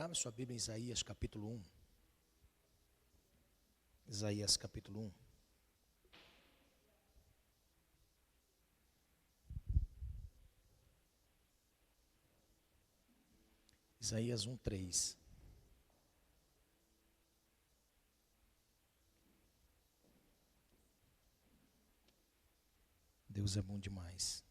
Abre sua Bíblia em Isaías capítulo 1. Isaías capítulo 1. Isaías 1:3. Deus é bom demais.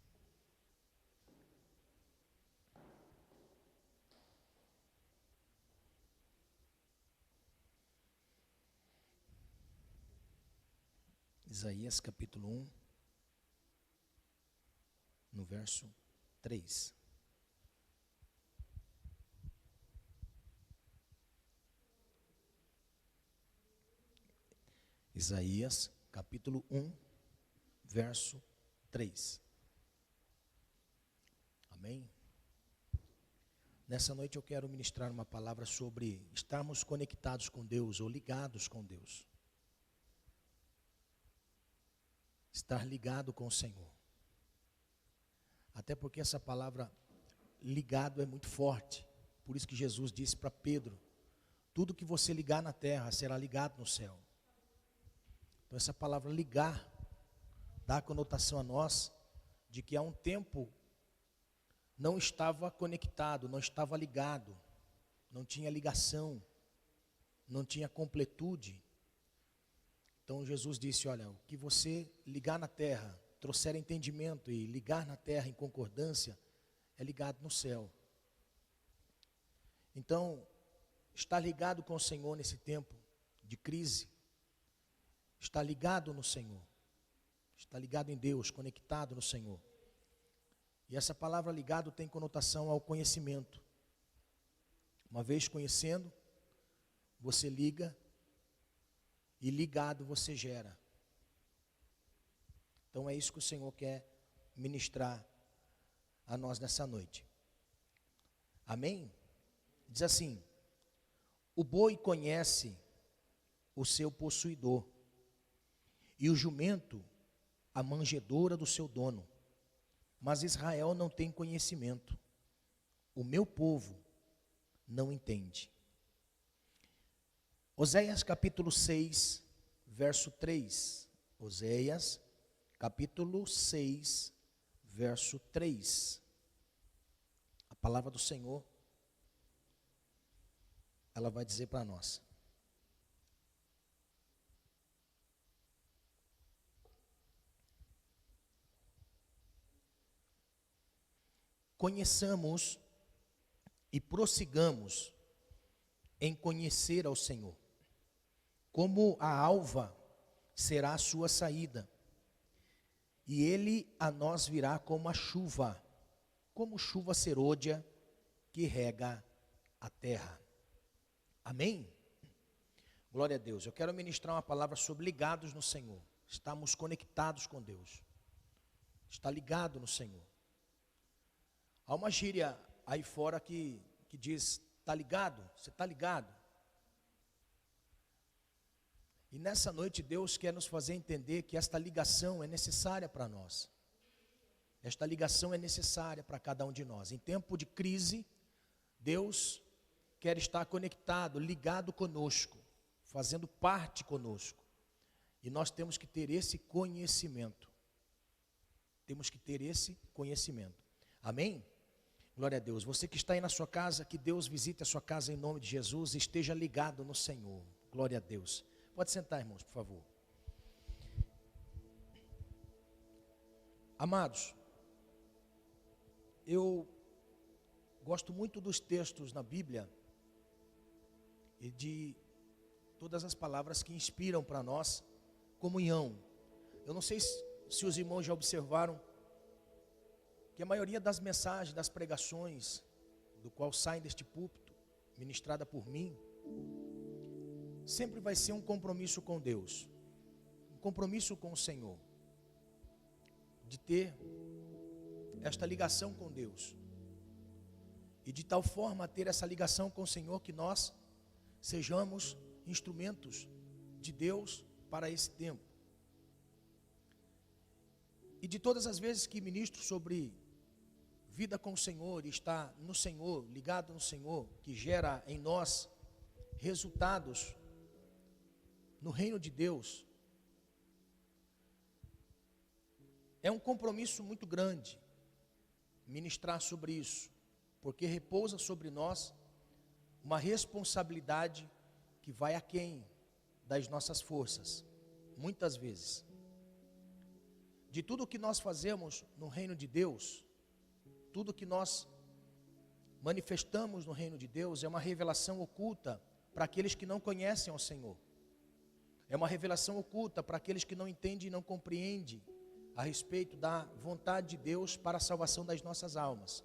Isaías capítulo 1, no verso 3. Isaías capítulo 1, verso 3. Amém? Nessa noite eu quero ministrar uma palavra sobre estarmos conectados com Deus ou ligados com Deus. Estar ligado com o Senhor. Até porque essa palavra ligado é muito forte. Por isso que Jesus disse para Pedro: tudo que você ligar na terra será ligado no céu. Então essa palavra ligar dá a conotação a nós de que há um tempo não estava conectado, não estava ligado, não tinha ligação, não tinha completude. Então Jesus disse: olha, o que você ligar na terra, trouxer entendimento e ligar na terra em concordância, é ligado no céu. Então, estar ligado com o Senhor nesse tempo de crise, estar ligado no Senhor, estar ligado em Deus, conectado no Senhor. E essa palavra ligado tem conotação ao conhecimento. Uma vez conhecendo, você liga, e ligado você gera. Então é isso que o Senhor quer ministrar a nós nessa noite. Amém? Diz assim: o boi conhece o seu possuidor, e o jumento a manjedoura do seu dono. Mas Israel não tem conhecimento. O meu povo não entende. Oséias capítulo 6, verso 3. Oséias capítulo 6, verso 3. A palavra do Senhor, ela vai dizer para nós: conheçamos e prossigamos em conhecer ao Senhor. Como a alva será a sua saída, e ele a nós virá como a chuva, como chuva serôdia que rega a terra. Amém? Glória a Deus. Eu quero ministrar uma palavra sobre ligados no Senhor. Estamos conectados com Deus. Está ligado no Senhor. Há uma gíria aí fora que diz: está ligado? Você está ligado? E nessa noite Deus quer nos fazer entender que esta ligação é necessária para nós. Esta ligação é necessária para cada um de nós. Em tempo de crise, Deus quer estar conectado, ligado conosco, fazendo parte conosco. E nós temos que ter esse conhecimento. Temos que ter esse conhecimento. Amém? Glória a Deus. Você que está aí na sua casa, que Deus visite a sua casa em nome de Jesus e esteja ligado no Senhor. Glória a Deus. Pode sentar, irmãos, por favor. Amados, eu gosto muito dos textos na Bíblia e de todas as palavras que inspiram para nós comunhão. Eu não sei se os irmãos já observaram que a maioria das mensagens, das pregações, do qual saem deste púlpito, ministrada por mim, sempre vai ser um compromisso com Deus, um compromisso com o Senhor, de ter esta ligação com Deus, e de tal forma ter essa ligação com o Senhor que nós sejamos instrumentos de Deus para esse tempo. E de todas as vezes que ministro sobre vida com o Senhor e estar no Senhor, ligado no Senhor, que gera em nós resultados no reino de Deus, é um compromisso muito grande ministrar sobre isso, porque repousa sobre nós uma responsabilidade que vai aquém das nossas forças, muitas vezes. De tudo que nós fazemos no reino de Deus, tudo que nós manifestamos no reino de Deus é uma revelação oculta para aqueles que não conhecem ao Senhor. É uma revelação oculta para aqueles que não entendem e não compreendem a respeito da vontade de Deus para a salvação das nossas almas.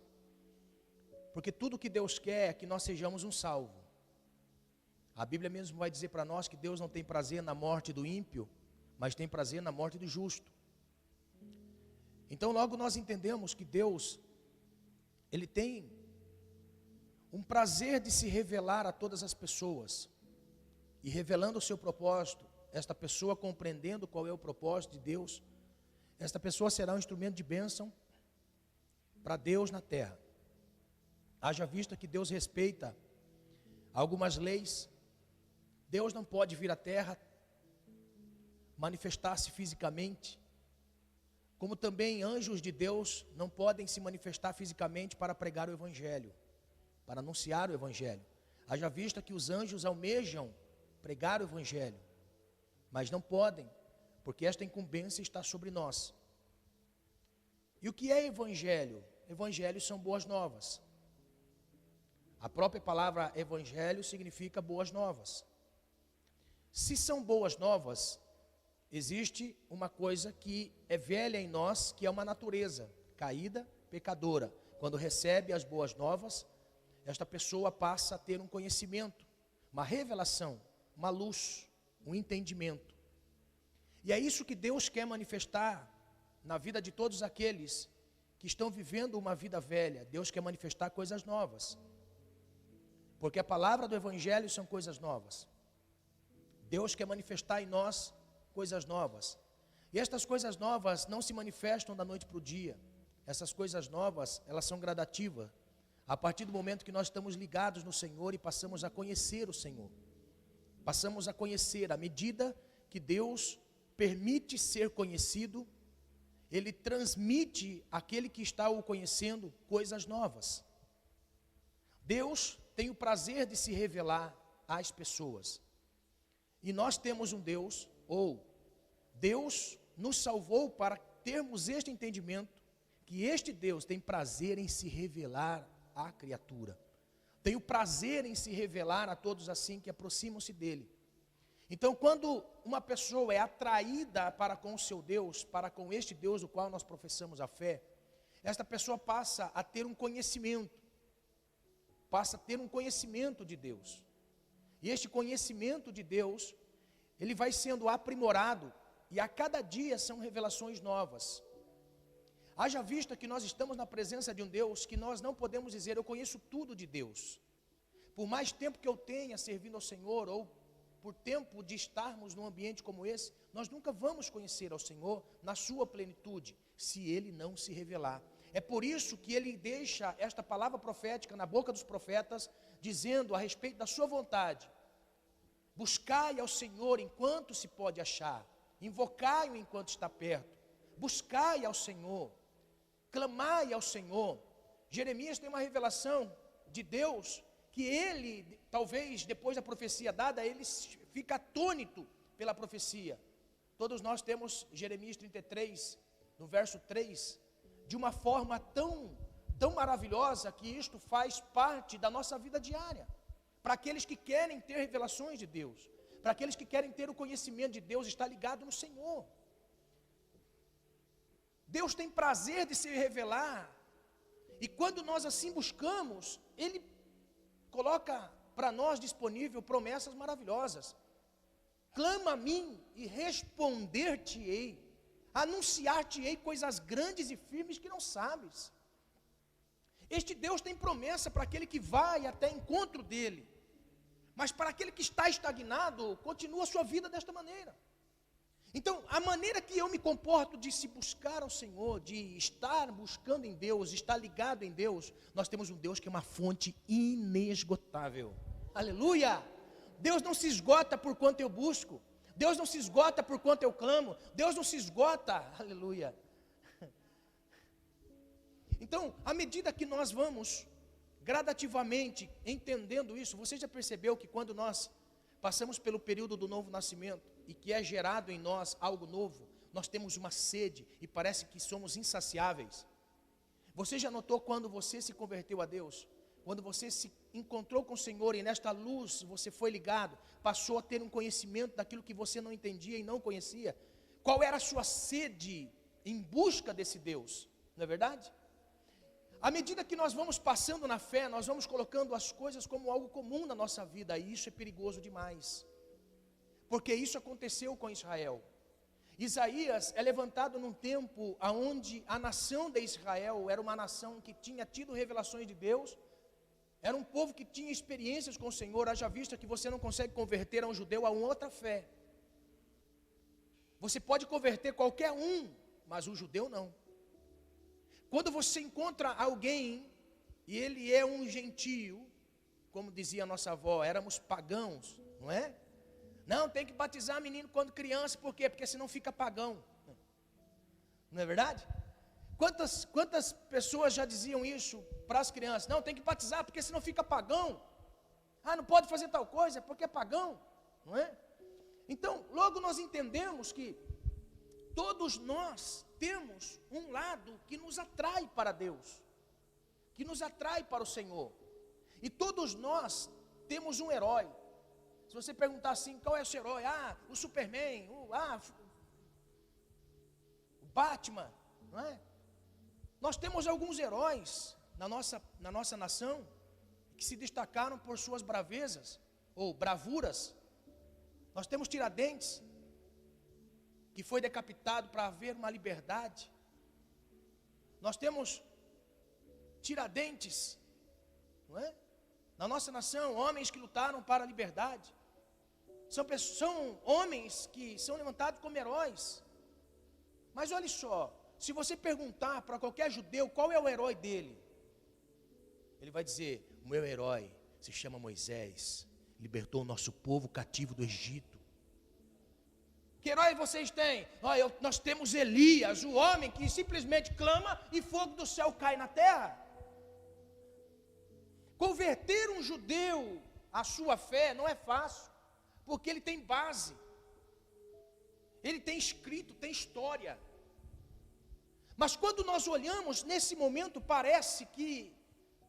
Porque tudo que Deus quer é que nós sejamos um salvo. A Bíblia mesmo vai dizer para nós que Deus não tem prazer na morte do ímpio, mas tem prazer na morte do justo. Então logo nós entendemos que Deus, Ele tem um prazer de se revelar a todas as pessoas. E revelando o seu propósito, esta pessoa compreendendo qual é o propósito de Deus, esta pessoa será um instrumento de bênção para Deus na terra. Haja vista que Deus respeita algumas leis. Deus não pode vir à terra, manifestar-se fisicamente, como também anjos de Deus não podem se manifestar fisicamente para pregar o Evangelho, para anunciar o Evangelho. Haja vista que os anjos almejam pregar o Evangelho, mas não podem, porque esta incumbência está sobre nós. E o que é Evangelho? Evangelho são boas novas. A própria palavra Evangelho significa boas novas. Se são boas novas, existe uma coisa que é velha em nós, que é uma natureza caída, pecadora. Quando recebe as boas novas, esta pessoa passa a ter um conhecimento, uma revelação, uma luz, um entendimento. E é isso que Deus quer manifestar na vida de todos aqueles que estão vivendo uma vida velha. Deus quer manifestar coisas novas, porque a palavra do Evangelho são coisas novas. Deus quer manifestar em nós coisas novas. E estas coisas novas não se manifestam da noite para o dia. Essas coisas novas, elas são gradativas. A partir do momento que nós estamos ligados no Senhor e passamos a conhecer o Senhor. Passamos a conhecer, à medida que Deus permite ser conhecido, Ele transmite àquele que está o conhecendo coisas novas. Deus tem o prazer de se revelar às pessoas. E nós temos um Deus, ou Deus nos salvou para termos este entendimento, que este Deus tem prazer em se revelar à criatura. Tem o prazer em se revelar a todos assim que aproximam-se dele. Então, quando uma pessoa é atraída para com o seu Deus, para com este Deus do qual nós professamos a fé, esta pessoa passa a ter um conhecimento, de Deus. E este conhecimento de Deus, ele vai sendo aprimorado, e a cada dia são revelações novas. Haja vista que nós estamos na presença de um Deus que nós não podemos dizer, eu conheço tudo de Deus. Por mais tempo que eu tenha servindo ao Senhor, ou por tempo de estarmos num ambiente como esse, nós nunca vamos conhecer ao Senhor na sua plenitude, se Ele não se revelar. É por isso que Ele deixa esta palavra profética na boca dos profetas, dizendo a respeito da sua vontade. Buscai ao Senhor enquanto se pode achar, invocai-o enquanto está perto, buscai ao Senhor, clamai ao Senhor. Jeremias tem uma revelação de Deus, que ele, talvez depois da profecia dada, ele fica atônito pela profecia. Todos nós temos Jeremias 33, no verso 3, de uma forma tão maravilhosa, que isto faz parte da nossa vida diária. Para aqueles que querem ter revelações de Deus, para aqueles que querem ter o conhecimento de Deus, está ligado no Senhor. Deus tem prazer de se revelar, e quando nós assim buscamos, Ele coloca para nós disponível promessas maravilhosas. Clama a mim e responder-te-ei, anunciar-te-ei coisas grandes e firmes que não sabes. Este Deus tem promessa para aquele que vai até encontro dele, mas para aquele que está estagnado, continua a sua vida desta maneira. Então, a maneira que eu me comporto de se buscar ao Senhor, de estar buscando em Deus, de estar ligado em Deus, nós temos um Deus que é uma fonte inesgotável. Aleluia! Deus não se esgota por quanto eu busco. Deus não se esgota por quanto eu clamo. Deus não se esgota. Aleluia! Então, à medida que nós vamos gradativamente entendendo isso, você já percebeu que quando nós passamos pelo período do novo nascimento e que é gerado em nós algo novo, nós temos uma sede e parece que somos insaciáveis. Você já notou quando você se converteu a Deus? Quando você se encontrou com o Senhor e nesta luz você foi ligado, passou a ter um conhecimento daquilo que você não entendia e não conhecia? Qual era a sua sede em busca desse Deus? Não é verdade? À medida que nós vamos passando na fé, nós vamos colocando as coisas como algo comum na nossa vida, e isso é perigoso demais, porque isso aconteceu com Israel. Isaías é levantado num tempo onde a nação de Israel era uma nação que tinha tido revelações de Deus, era um povo que tinha experiências com o Senhor, haja vista que você não consegue converter um judeu a uma outra fé. Você pode converter qualquer um, mas o judeu não. Quando você encontra alguém, e ele é um gentio, como dizia a nossa avó, éramos pagãos, não é? Não, tem que batizar menino quando criança, por quê? Porque senão fica pagão. Não é verdade? Quantas pessoas já diziam isso para as crianças? Não, tem que batizar porque senão fica pagão. Ah, não pode fazer tal coisa porque é pagão, não é? Então, logo nós entendemos que todos nós temos um lado que nos atrai para Deus, que nos atrai para o Senhor. E todos nós temos um herói. Se você perguntar assim, qual é o seu herói? Ah, o Superman, o Batman, não é? Nós temos alguns heróis na nossa nação que se destacaram por suas bravezas ou bravuras. Nós temos Tiradentes, que foi decapitado para haver uma liberdade. Nós temos Tiradentes, não é? Na nossa nação, homens que lutaram para a liberdade. São homens que são levantados como heróis. Mas olha só, se você perguntar para qualquer judeu qual é o herói dele, ele vai dizer: o meu herói se chama Moisés, libertou o nosso povo cativo do Egito. Que herói vocês têm? Nós temos Elias, o homem que simplesmente clama e fogo do céu cai na terra. Converter um judeu à sua fé não é fácil, porque ele tem base, ele tem escrito, tem história. Mas quando nós olhamos nesse momento, parece que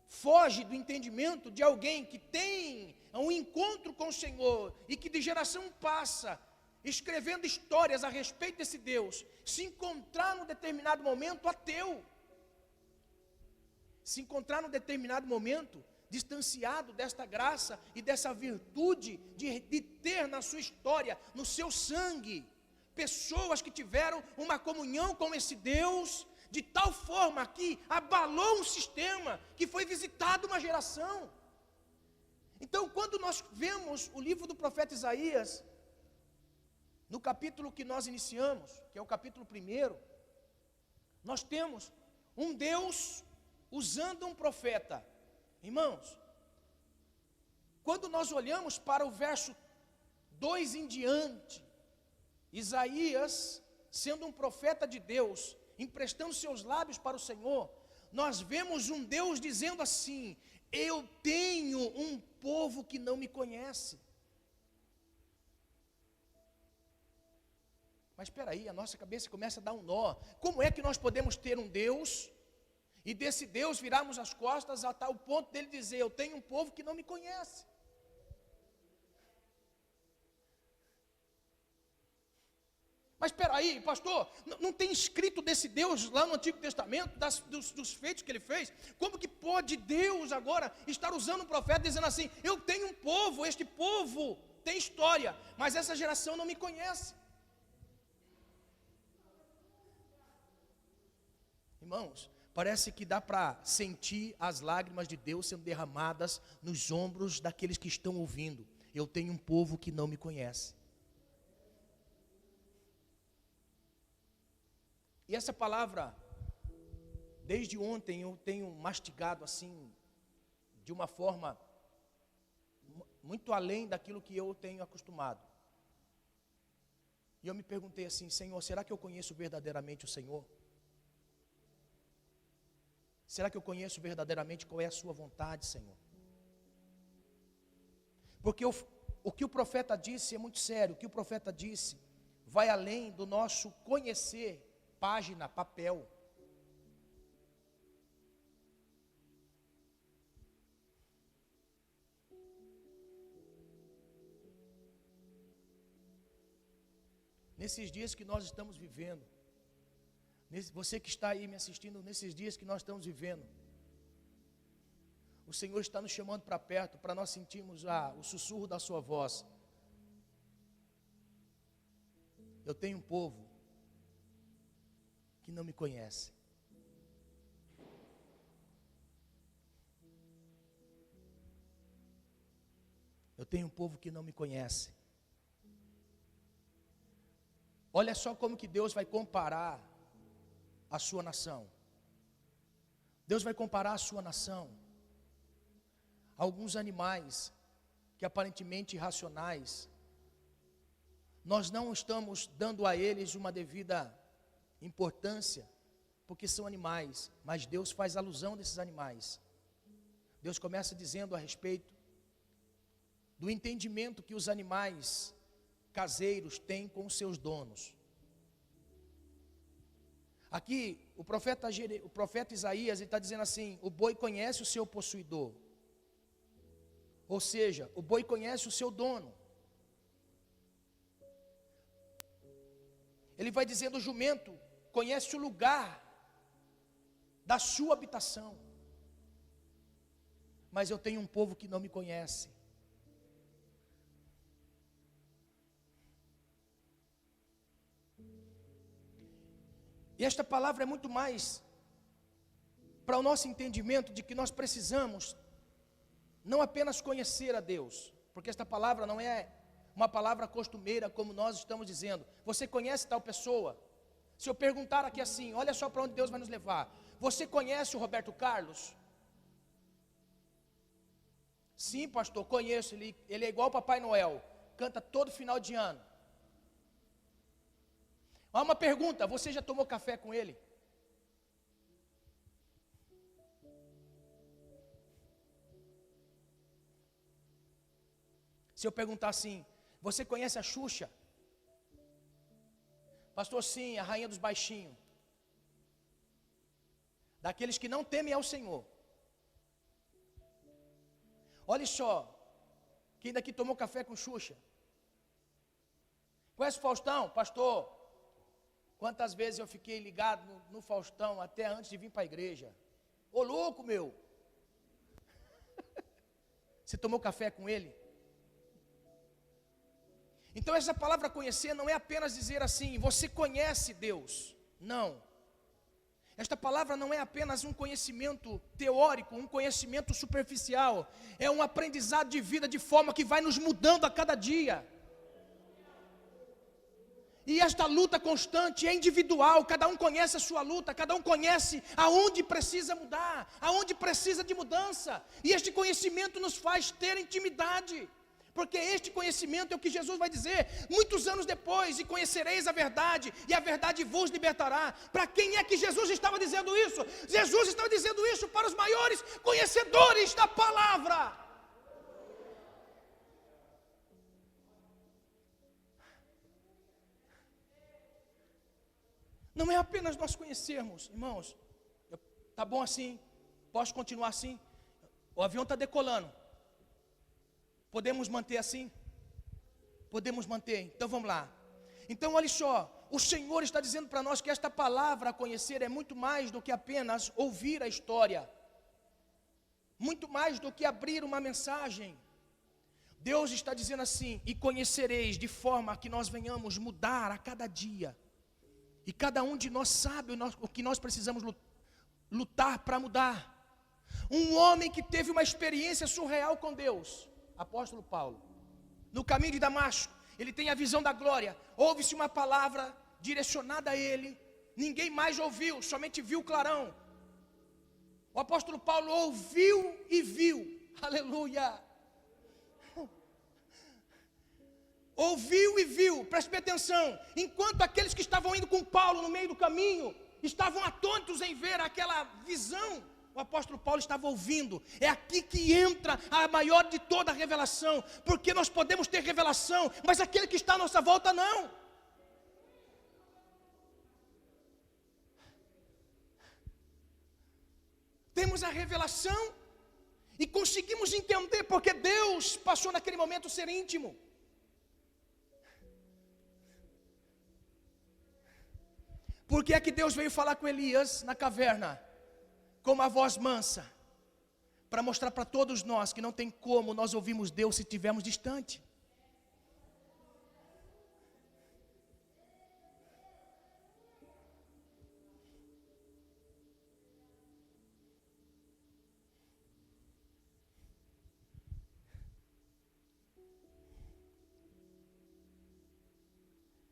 foge do entendimento de alguém que tem um encontro com o Senhor e que de geração passa escrevendo histórias a respeito desse Deus, se encontrar num determinado momento ateu, se encontrar num determinado momento distanciado desta graça e dessa virtude de ter na sua história, no seu sangue, pessoas que tiveram uma comunhão com esse Deus, de tal forma que abalou um sistema, que foi visitado uma geração. Então, quando nós vemos o livro do profeta Isaías, no capítulo que nós iniciamos, que é o capítulo 1, nós temos um Deus usando um profeta. Irmãos, quando nós olhamos para o verso 2 em diante, Isaías, sendo um profeta de Deus, emprestando seus lábios para o Senhor, nós vemos um Deus dizendo assim: eu tenho um povo que não me conhece. Mas espera aí, a nossa cabeça começa a dar um nó. Como é que nós podemos ter um Deus e desse Deus virarmos as costas a tal ponto dele dizer: eu tenho um povo que não me conhece? Mas espera aí, pastor, não tem escrito desse Deus lá no Antigo Testamento, dos feitos que ele fez? Como que pode Deus agora estar usando um profeta dizendo assim: eu tenho um povo, este povo tem história, mas essa geração não me conhece? Irmãos, parece que dá para sentir as lágrimas de Deus sendo derramadas nos ombros daqueles que estão ouvindo. Eu tenho um povo que não me conhece. E essa palavra, desde ontem eu tenho mastigado assim, de uma forma muito além daquilo que eu tenho acostumado. E eu me perguntei assim, Senhor, será que eu conheço verdadeiramente o Senhor? Será que eu conheço verdadeiramente qual é a sua vontade, Senhor? Porque o que o profeta disse é muito sério. O que o profeta disse vai além do nosso conhecer, página, papel. Nesses dias que nós estamos vivendo, você que está aí me assistindo, nesses dias que nós estamos vivendo, o Senhor está nos chamando para perto, para nós sentirmos o sussurro da sua voz. Eu tenho um povo que não me conhece. Eu tenho um povo que não me conhece. Olha só como que Deus vai comparar a sua nação. Deus vai comparar a sua nação a alguns animais que aparentemente irracionais. Nós não estamos dando a eles uma devida importância, porque são animais, mas Deus faz alusão desses animais. Deus começa dizendo a respeito do entendimento que os animais caseiros têm com os seus donos. Aqui, o profeta Isaías está dizendo assim: o boi conhece o seu possuidor. Ou seja, o boi conhece o seu dono. Ele vai dizendo: o jumento conhece o lugar da sua habitação. Mas eu tenho um povo que não me conhece. E esta palavra é muito mais para o nosso entendimento de que nós precisamos não apenas conhecer a Deus, porque esta palavra não é uma palavra costumeira como nós estamos dizendo. Você conhece tal pessoa? Se eu perguntar aqui assim, olha só para onde Deus vai nos levar. Você conhece o Roberto Carlos? Sim, pastor, conheço. Ele é igual ao Papai Noel, canta todo final de ano. Há uma pergunta: você já tomou café com ele? Se eu perguntar assim, você conhece a Xuxa? Pastor, sim, a rainha dos baixinhos. Daqueles que não temem ao Senhor. Olha só, quem daqui tomou café com Xuxa? Conhece o Faustão? Pastor, quantas vezes eu fiquei ligado no Faustão até antes de vir para a igreja? Ô louco, meu! Você tomou café com ele? Então essa palavra conhecer não é apenas dizer assim, você conhece Deus. Não. Esta palavra não é apenas um conhecimento teórico, um conhecimento superficial. É um aprendizado de vida de forma que vai nos mudando a cada dia. E esta luta constante é individual, cada um conhece a sua luta, cada um conhece aonde precisa mudar, aonde precisa de mudança. E este conhecimento nos faz ter intimidade, porque este conhecimento é o que Jesus vai dizer muitos anos depois: e conhecereis a verdade, e a verdade vos libertará. Para quem é que Jesus estava dizendo isso? Jesus estava dizendo isso para os maiores conhecedores da palavra. Não é apenas nós conhecermos, irmãos. Tá bom assim? Posso continuar assim? O avião está decolando. Podemos manter assim? Podemos manter. Então vamos lá. Então olha só, o Senhor está dizendo para nós que esta palavra a conhecer é muito mais do que apenas ouvir a história. Muito mais do que abrir uma mensagem. Deus está dizendo assim: e conhecereis, de forma que nós venhamos mudar a cada dia. E cada um de nós sabe o que nós precisamos lutar para mudar. Um homem que teve uma experiência surreal com Deus, apóstolo Paulo, no caminho de Damasco, ele tem a visão da glória. Ouve-se uma palavra direcionada a ele, ninguém mais ouviu, somente viu o clarão. O apóstolo Paulo ouviu e viu, aleluia. Ouviu e viu, preste bem atenção. Enquanto aqueles que estavam indo com Paulo no meio do caminho estavam atônitos em ver aquela visão, o apóstolo Paulo estava ouvindo. É aqui que entra a maior de toda a revelação, porque nós podemos ter revelação, mas aquele que está à nossa volta não. Temos a revelação e conseguimos entender porque Deus passou naquele momento a ser íntimo. Por que é que Deus veio falar com Elias na caverna, com uma voz mansa? Para mostrar para todos nós que não tem como nós ouvirmos Deus se estivermos distante.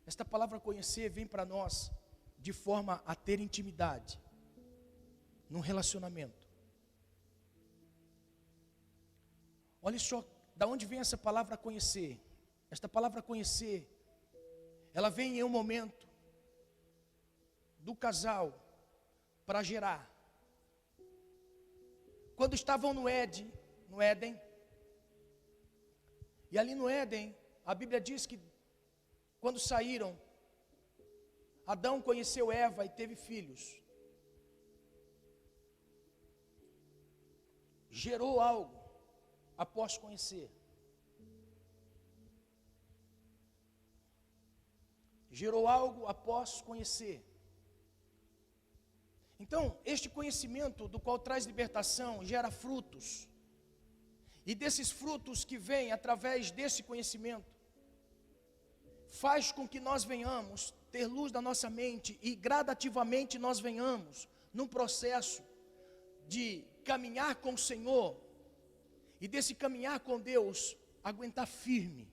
Esta palavra conhecer vem para nós de forma a ter intimidade num relacionamento. Olha só, da onde vem essa palavra conhecer? Esta palavra conhecer, ela vem em um momento do casal para gerar. Quando estavam no Éden, e ali no Éden, a Bíblia diz que quando saíram, Adão conheceu Eva e teve filhos. Gerou algo após conhecer. Gerou algo após conhecer. Então, este conhecimento do qual traz libertação gera frutos. E desses frutos que vêm através desse conhecimento, faz com que nós venhamos ter luz na nossa mente e gradativamente nós venhamos num processo de caminhar com o Senhor e desse caminhar com Deus aguentar firme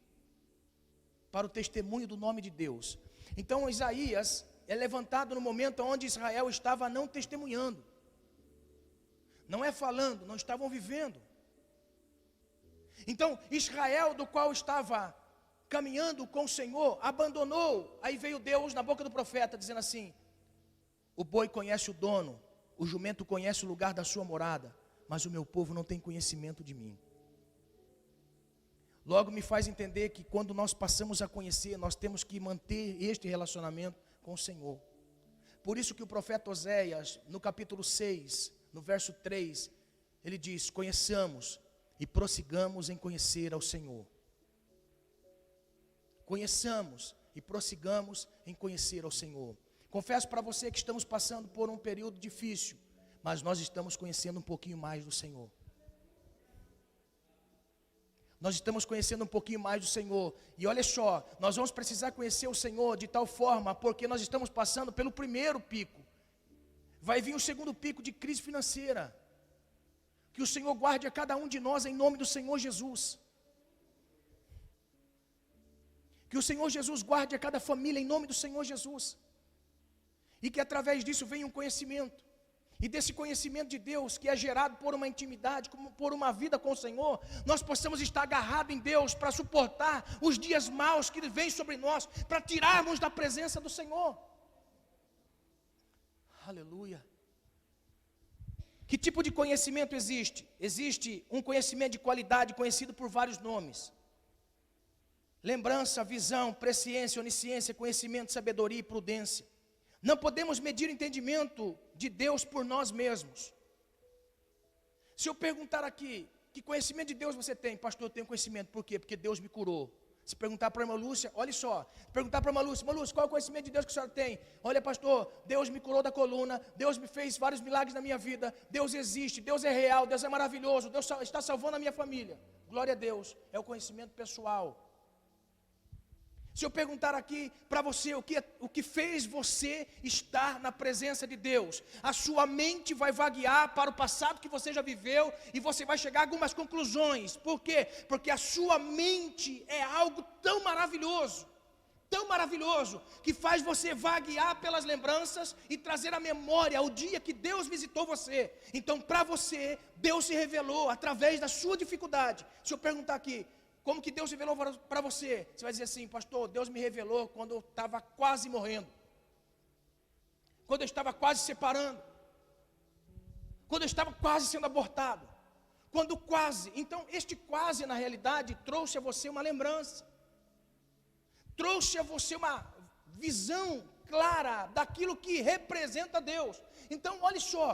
para o testemunho do nome de Deus. Então Isaías é levantado no momento onde Israel estava não testemunhando, não é falando, não estavam vivendo. Então Israel, do qual estava caminhando com o Senhor, abandonou. Aí veio Deus na boca do profeta dizendo assim: o boi conhece o dono, o jumento conhece o lugar da sua morada, mas o meu povo não tem conhecimento de mim. Logo me faz entender que quando nós passamos a conhecer, nós temos que manter este relacionamento com o Senhor. Por isso que o profeta Oséias, no capítulo 6, no verso 3, ele diz: conheçamos e prossigamos em conhecer ao Senhor. Conheçamos e prossigamos em conhecer ao Senhor. Confesso para você que estamos passando por um período difícil, mas nós estamos conhecendo um pouquinho mais do Senhor. Nós estamos conhecendo um pouquinho mais do Senhor. E olha só, nós vamos precisar conhecer o Senhor de tal forma, porque nós estamos passando pelo primeiro pico. Vai vir o segundo pico de crise financeira. Que o Senhor guarde a cada um de nós em nome do Senhor Jesus. Que o Senhor Jesus guarde a cada família em nome do Senhor Jesus. E que através disso venha um conhecimento. E desse conhecimento de Deus, que é gerado por uma intimidade, como por uma vida com o Senhor, nós possamos estar agarrados em Deus para suportar os dias maus que vêm sobre nós, para tirarmos da presença do Senhor. Aleluia. Que tipo de conhecimento existe? Existe um conhecimento de qualidade conhecido por vários nomes. Lembrança, visão, presciência, onisciência, conhecimento, sabedoria e prudência. Não podemos medir o entendimento de Deus por nós mesmos. Se eu perguntar aqui, que conhecimento de Deus você tem? Pastor, eu tenho conhecimento. Por quê? Porque Deus me curou. Se perguntar para a irmã Lúcia, olha só. Perguntar para a irmã Lúcia, qual é o conhecimento de Deus que a senhora tem? Olha, pastor, Deus me curou da coluna, Deus me fez vários milagres na minha vida, Deus existe, Deus é real, Deus é maravilhoso, Deus está salvando a minha família. Glória a Deus, é o conhecimento pessoal. Se eu perguntar aqui para você o que fez você estar na presença de Deus, a sua mente vai vaguear para o passado que você já viveu e você vai chegar a algumas conclusões. Por quê? Porque a sua mente é algo tão maravilhoso, tão maravilhoso, que faz você vaguear pelas lembranças e trazer à memória o dia que Deus visitou você. Então, para você, Deus se revelou através da sua dificuldade. Se eu perguntar aqui, como que Deus revelou para você? Você vai dizer assim: pastor, Deus me revelou quando eu estava quase morrendo, quando eu estava quase separando, quando eu estava quase sendo abortado, quando quase. Então, este quase, na realidade, trouxe a você uma lembrança, trouxe a você uma visão clara daquilo que representa Deus. Então, olha só,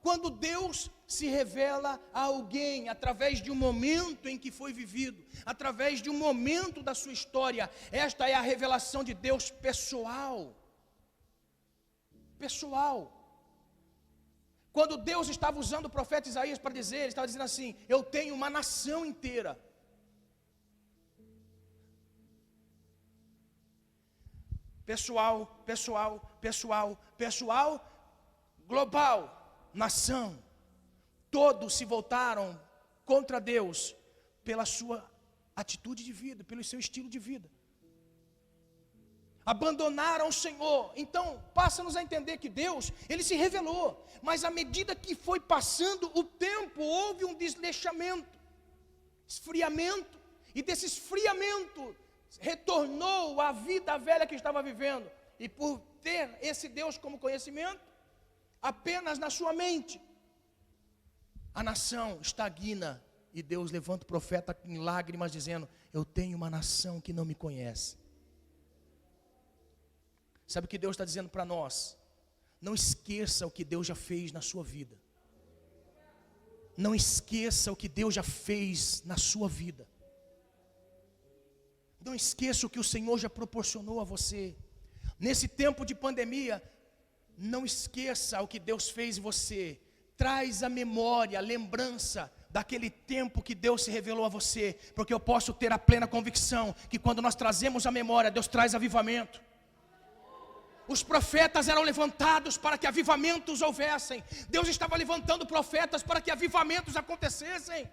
quando Deus se revela a alguém através de um momento em que foi vivido, através de um momento da sua história, esta é a revelação de Deus pessoal. Pessoal. Quando Deus estava usando o profeta Isaías para dizer, ele estava dizendo assim: eu tenho uma nação inteira. Pessoal, pessoal, pessoal, pessoal, global, nação. Todos se voltaram contra Deus pela sua atitude de vida, pelo seu estilo de vida. Abandonaram o Senhor. Então, passa-nos a entender que Deus, Ele se revelou, mas à medida que foi passando o tempo, houve um desleixamento, esfriamento, e desse esfriamento retornou à vida velha que estava vivendo, e por ter esse Deus como conhecimento, apenas na sua mente, a nação estagna, e Deus levanta o profeta em lágrimas dizendo: eu tenho uma nação que não me conhece. Sabe o que Deus está dizendo para nós? Não esqueça o que Deus já fez na sua vida. Não esqueça o que Deus já fez na sua vida. Não esqueça o que o Senhor já proporcionou a você. Nesse tempo de pandemia, não esqueça o que Deus fez em você. Traz a memória, a lembrança daquele tempo que Deus se revelou a você. Porque eu posso ter a plena convicção que quando nós trazemos a memória, Deus traz avivamento. Os profetas eram levantados para que avivamentos houvessem. Deus estava levantando profetas para que avivamentos acontecessem.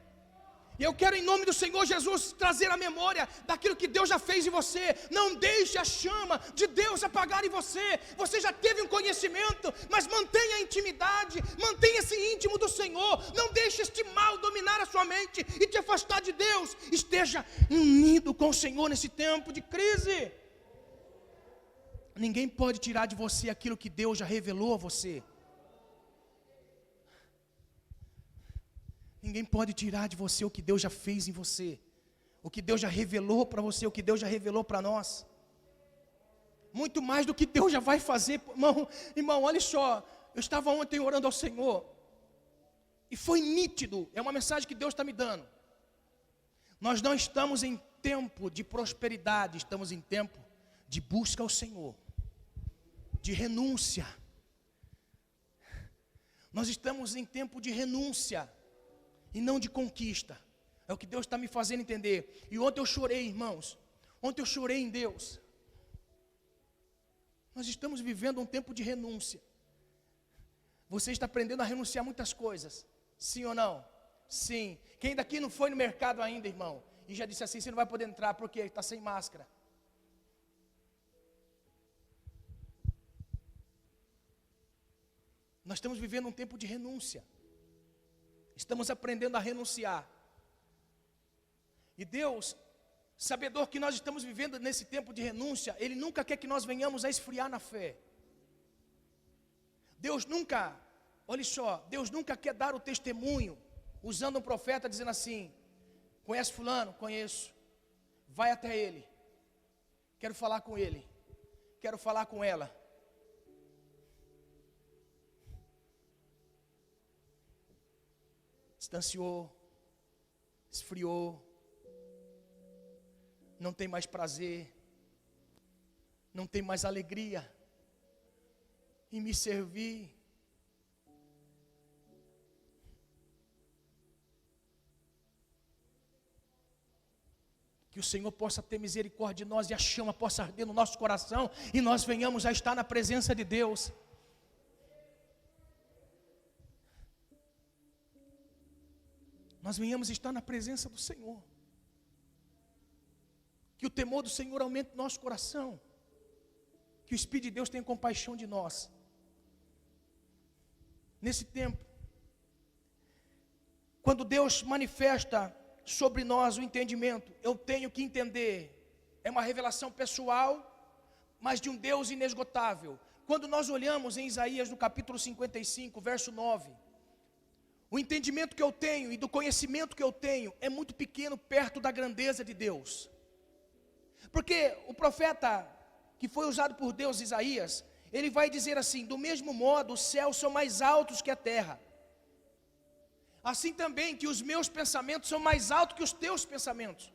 E eu quero, em nome do Senhor Jesus, trazer a memória daquilo que Deus já fez em você. Não deixe a chama de Deus apagar em você. Você já teve um conhecimento, mas mantenha a intimidade, mantenha-se íntimo do Senhor. Não deixe este mal dominar a sua mente e te afastar de Deus. Esteja unido com o Senhor nesse tempo de crise. Ninguém pode tirar de você aquilo que Deus já revelou a você. Ninguém pode tirar de você o que Deus já fez em você, o que Deus já revelou para você, o que Deus já revelou para nós. Muito mais do que Deus já vai fazer. Irmão, olha só, eu estava ontem orando ao Senhor, e foi nítido, é uma mensagem que Deus está me dando. Nós não estamos em tempo de prosperidade, estamos em tempo de busca ao Senhor, de renúncia. Nós estamos em tempo de renúncia e não de conquista. É o que Deus está me fazendo entender. E ontem eu chorei, irmãos. Ontem eu chorei em Deus. Nós estamos vivendo um tempo de renúncia. Você está aprendendo a renunciar a muitas coisas. Sim ou não? Sim. Quem daqui não foi no mercado ainda, irmão, e já disse assim: você não vai poder entrar porque está sem máscara. Nós estamos vivendo um tempo de renúncia. Estamos aprendendo a renunciar. E Deus, sabedor que nós estamos vivendo nesse tempo de renúncia, Ele nunca quer que nós venhamos a esfriar na fé. Deus nunca, olha só, Deus nunca quer dar o testemunho usando um profeta dizendo assim: conhece fulano? Conheço. Vai até ele. Quero falar com ele. Quero falar com ela. Distanciou, esfriou, não tem mais prazer, não tem mais alegria em me servir. Que o Senhor possa ter misericórdia de nós e a chama possa arder no nosso coração e nós venhamos a estar na presença de Deus. Nós venhamos estar na presença do Senhor. Que o temor do Senhor aumente no nosso coração. que o Espírito de Deus tenha compaixão de nós. Nesse tempo, quando Deus manifesta sobre nós o entendimento, eu tenho que entender, é uma revelação pessoal, mas de um Deus inesgotável. Quando nós olhamos em Isaías no capítulo 55, verso 9, o entendimento que eu tenho e do conhecimento que eu tenho é muito pequeno perto da grandeza de Deus. Porque o profeta que foi usado por Deus, Isaías, ele vai dizer assim: do mesmo modo os céus são mais altos que a terra, assim também que os meus pensamentos são mais altos que os teus pensamentos.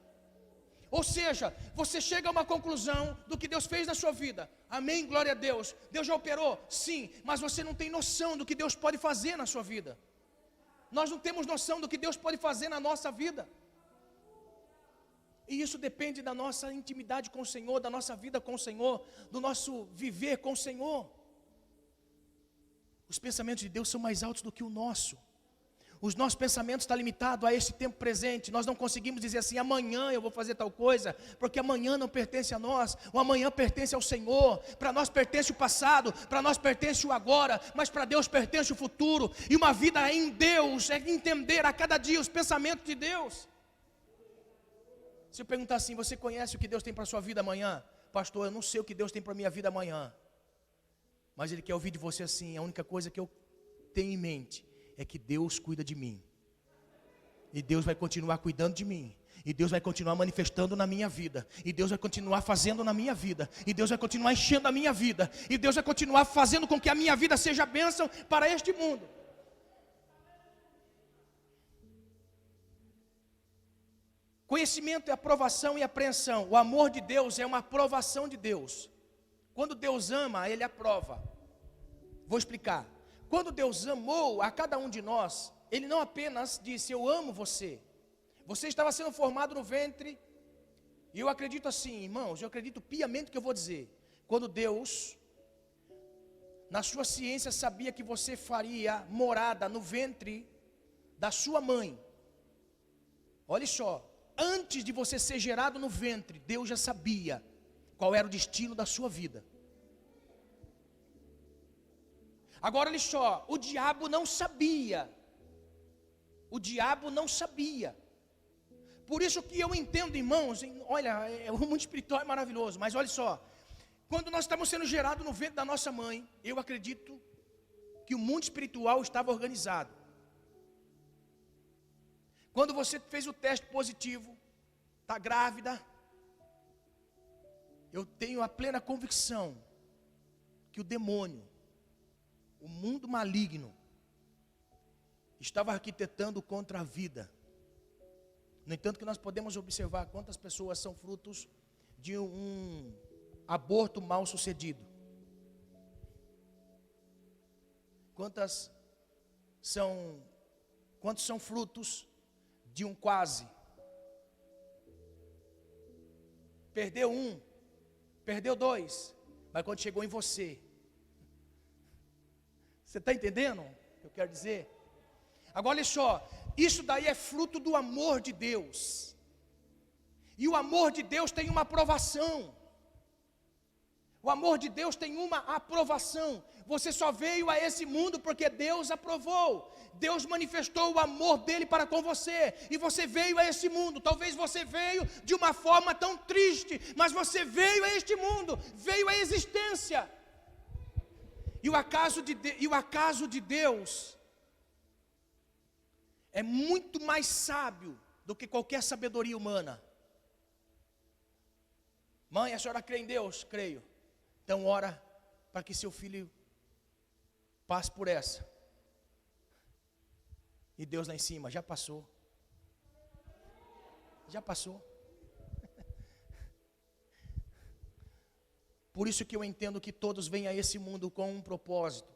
Ou seja, você chega a uma conclusão do que Deus fez na sua vida. Amém, glória a Deus. Deus já operou? Sim, mas você não tem noção do que Deus pode fazer na sua vida. Nós não temos noção do que Deus pode fazer na nossa vida. E isso depende da nossa intimidade com o Senhor, da nossa vida com o Senhor, do nosso viver com o Senhor. Os pensamentos de Deus são mais altos do que o nosso. Os nossos pensamentos estão limitados a este tempo presente. Nós não conseguimos dizer assim: amanhã eu vou fazer tal coisa, porque amanhã não pertence a nós. O amanhã pertence ao Senhor. Para nós pertence o passado, para nós pertence o agora, mas para Deus pertence o futuro. E uma vida em Deus é entender a cada dia os pensamentos de Deus. Se eu perguntar assim: você conhece o que Deus tem para a sua vida amanhã? Pastor, eu não sei o que Deus tem para a minha vida amanhã, mas Ele quer ouvir de você assim: a única coisa que eu tenho em mente é que Deus cuida de mim, e Deus vai continuar cuidando de mim, e Deus vai continuar manifestando na minha vida, e Deus vai continuar fazendo na minha vida, e Deus vai continuar enchendo a minha vida, e Deus vai continuar fazendo com que a minha vida seja bênção para este mundo. Conhecimento é aprovação e apreensão. O amor de Deus é uma aprovação de Deus. Quando Deus ama, Ele aprova. Vou explicar. Quando Deus amou a cada um de nós, Ele não apenas disse: eu amo você. Você estava sendo formado no ventre. E eu acredito assim, irmãos, eu acredito piamente que eu vou dizer. Quando Deus, na sua ciência, sabia que você faria morada no ventre da sua mãe. Olha só. Antes de você ser gerado no ventre, Deus já sabia qual era o destino da sua vida. Agora olha só, o diabo não sabia. O diabo não sabia. Por isso que eu entendo, irmãos, olha, o mundo espiritual é maravilhoso, mas olha só, quando nós estamos sendo gerados no ventre da nossa mãe, eu acredito que o mundo espiritual estava organizado. Quando você fez o teste positivo, está grávida, eu tenho a plena convicção que o demônio, o mundo maligno, estava arquitetando contra a vida. No entanto, que nós podemos observar quantas pessoas são frutos de um aborto mal sucedido. Quantos são frutos de um quase. Perdeu um, perdeu dois, mas quando chegou em você está entendendo o que eu quero dizer? Agora olha só, isso daí é fruto do amor de Deus, e o amor de Deus tem uma aprovação. O amor de Deus tem uma aprovação. Você só veio a esse mundo porque Deus aprovou. Deus manifestou o amor dele para com você, e você veio a esse mundo. Talvez você veio de uma forma tão triste, mas você veio a este mundo, veio à existência. E o acaso de Deus é muito mais sábio do que qualquer sabedoria humana. Mãe, a senhora crê em Deus? Creio. Então ora para que seu filho passe por essa. E Deus lá em cima, já passou. Já passou. Por isso que eu entendo que todos vêm a esse mundo com um propósito,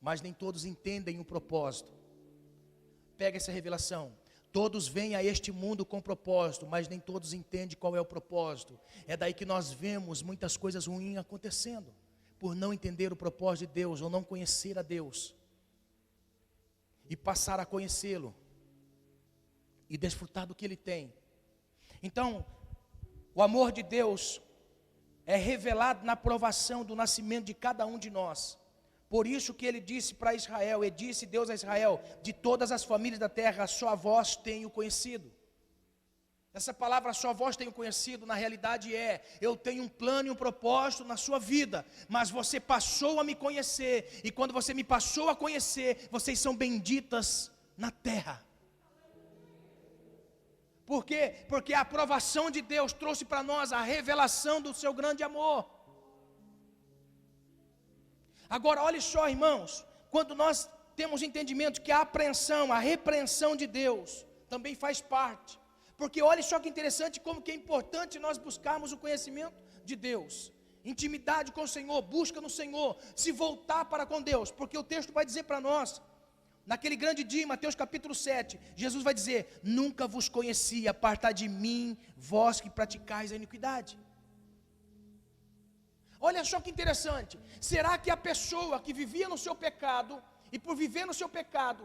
mas nem todos entendem o propósito. Pega essa revelação. Todos vêm a este mundo com propósito, mas nem todos entendem qual é o propósito. É daí que nós vemos muitas coisas ruins acontecendo, por não entender o propósito de Deus, ou não conhecer a Deus, e passar a conhecê-lo, e desfrutar do que Ele tem. Então, o amor de Deus é revelado na provação do nascimento de cada um de nós. Por isso que ele disse para Israel, e disse Deus a Israel: de todas as famílias da terra, só a vós tenho conhecido. Essa palavra só vós tenho conhecido, na realidade eu tenho um plano e um propósito na sua vida, mas você passou a me conhecer, e quando você me passou a conhecer, vocês são benditas na terra. Por quê? Porque a aprovação de Deus trouxe para nós a revelação do seu grande amor. Agora olhe só, irmãos, quando nós temos entendimento que a apreensão, a repreensão de Deus também faz parte. Porque olha só que interessante como que é importante nós buscarmos o conhecimento de Deus. Intimidade com o Senhor, busca no Senhor, se voltar para com Deus. Porque o texto vai dizer para nós, naquele grande dia, em Mateus capítulo 7, Jesus vai dizer: nunca vos conheci, apartai de mim, vós que praticais a iniquidade. Olha só que interessante, será que a pessoa que vivia no seu pecado, e por viver no seu pecado,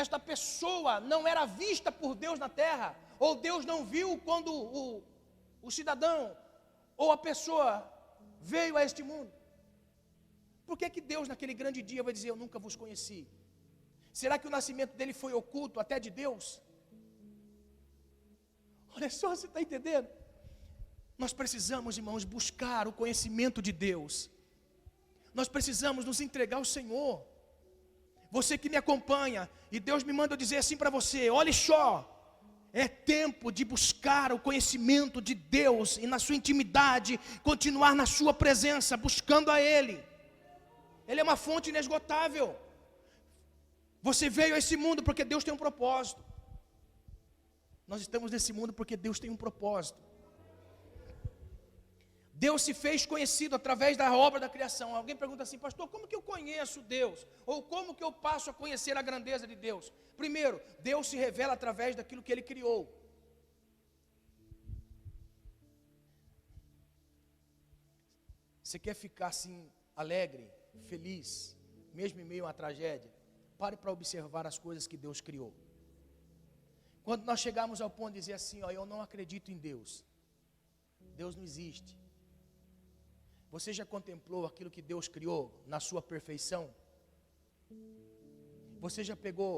esta pessoa não era vista por Deus na terra? Ou Deus não viu quando o cidadão, ou a pessoa veio a este mundo? Por que Deus naquele grande dia vai dizer: eu nunca vos conheci? Será que o nascimento dele foi oculto até de Deus? Olha só, você está entendendo? Nós precisamos, irmãos, buscar o conhecimento de Deus. Nós precisamos nos entregar ao Senhor. Você que me acompanha, e Deus me manda dizer assim para você: olhe só, é tempo de buscar o conhecimento de Deus, e na sua intimidade, continuar na sua presença, buscando a Ele. Ele é uma fonte inesgotável. Você veio a esse mundo porque Deus tem um propósito. Nós estamos nesse mundo porque Deus tem um propósito. Deus se fez conhecido através da obra da criação. Alguém pergunta assim: pastor, como que eu conheço Deus? Ou como que eu passo a conhecer a grandeza de Deus? Primeiro, Deus se revela através daquilo que Ele criou. Você quer ficar assim, alegre, feliz, mesmo em meio a uma tragédia? Pare para observar as coisas que Deus criou. Quando nós chegarmos ao ponto de dizer assim: ó, eu não acredito em Deus, Deus não existe. Você já contemplou aquilo que Deus criou na sua perfeição? Você já pegou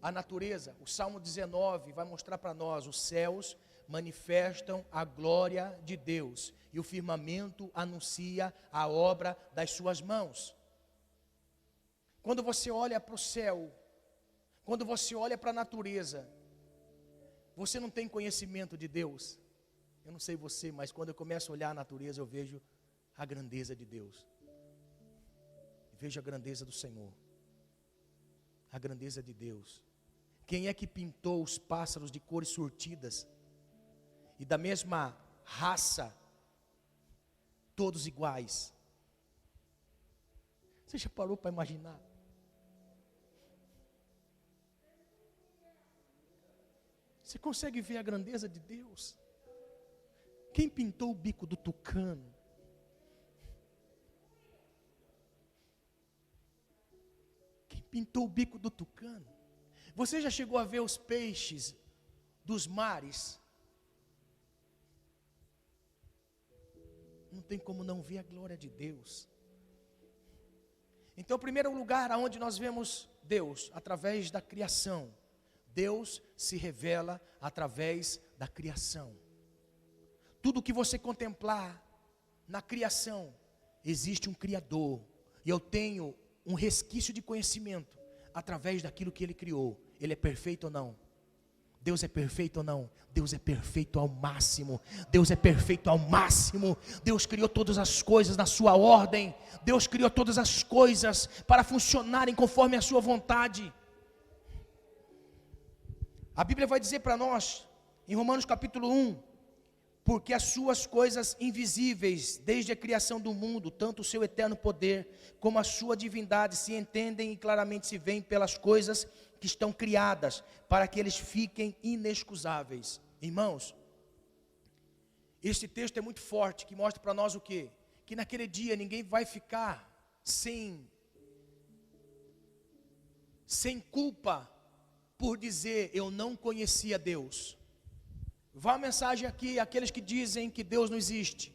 a natureza? O Salmo 19 vai mostrar para nós: os céus manifestam a glória de Deus, e o firmamento anuncia a obra das suas mãos. Quando você olha para o céu, quando você olha para a natureza, você não tem conhecimento de Deus? Eu não sei você, mas quando eu começo a olhar a natureza, eu vejo a grandeza de Deus. Vejo a grandeza do Senhor, a grandeza de Deus. Quem é que pintou os pássaros de cores surtidas e da mesma raça, todos iguais? Você já parou para imaginar? Você consegue ver a grandeza de Deus? Quem pintou o bico do tucano? Quem pintou o bico do tucano? Você já chegou a ver os peixes dos mares? Não tem como não ver a glória de Deus. Então, o primeiro lugar aonde nós vemos Deus, através da criação. Deus se revela através da criação. Tudo que você contemplar na criação, existe um Criador. E eu tenho um resquício de conhecimento através daquilo que Ele criou. Ele é perfeito ou não? Deus é perfeito ou não? Deus é perfeito ao máximo. Deus é perfeito ao máximo. Deus criou todas as coisas na sua ordem. Deus criou todas as coisas para funcionarem conforme a sua vontade. A Bíblia vai dizer para nós, em Romanos capítulo 1, porque as suas coisas invisíveis, desde a criação do mundo, tanto o seu eterno poder, como a sua divindade, se entendem e claramente se veem pelas coisas que estão criadas, para que eles fiquem inexcusáveis. Irmãos, este texto é muito forte, que mostra para nós o quê? Que naquele dia ninguém vai ficar sem culpa, por dizer, eu não conhecia Deus. Vá a mensagem aqui, aqueles que dizem que Deus não existe.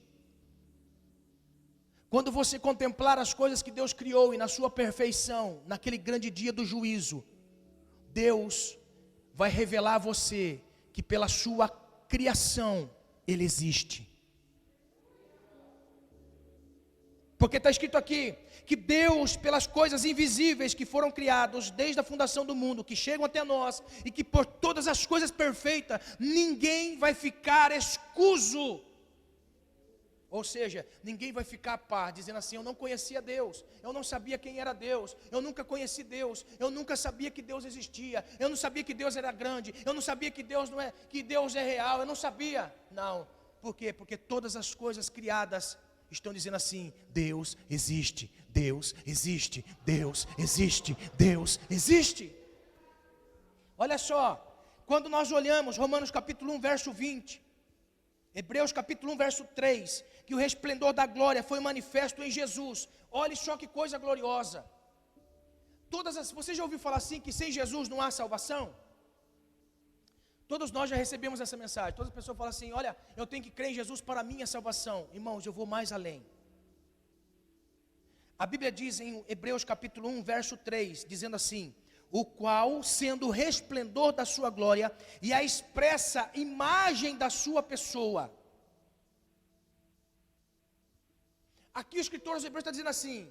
Quando você contemplar as coisas que Deus criou e na sua perfeição, naquele grande dia do juízo, Deus vai revelar a você que pela sua criação Ele existe. Porque está escrito aqui que Deus, pelas coisas invisíveis que foram criadas desde a fundação do mundo, que chegam até nós, e que por todas as coisas perfeitas, ninguém vai ficar escuso. Ou seja, ninguém vai ficar a par, dizendo assim: eu não conhecia Deus, eu não sabia quem era Deus, eu nunca conheci Deus, eu nunca sabia que Deus existia, eu não sabia que Deus era grande, eu não sabia que Deus é real, eu não sabia. Não, por quê? Porque todas as coisas criadas estão dizendo assim: Deus existe, Deus existe, Deus existe, Deus existe. Olha só, quando nós olhamos Romanos capítulo 1, verso 20, Hebreus capítulo 1, verso 3, que o resplendor da glória foi manifesto em Jesus. Olha só que coisa gloriosa. Você já ouviu falar assim, que sem Jesus não há salvação? Todos nós já recebemos essa mensagem. Todas as pessoas falam assim: olha, eu tenho que crer em Jesus para a minha salvação. Irmãos, eu vou mais além. A Bíblia diz em Hebreus capítulo 1, verso 3, dizendo assim: o qual, sendo o resplendor da sua glória e a expressa imagem da sua pessoa. Aqui o escritor aos Hebreus está dizendo assim: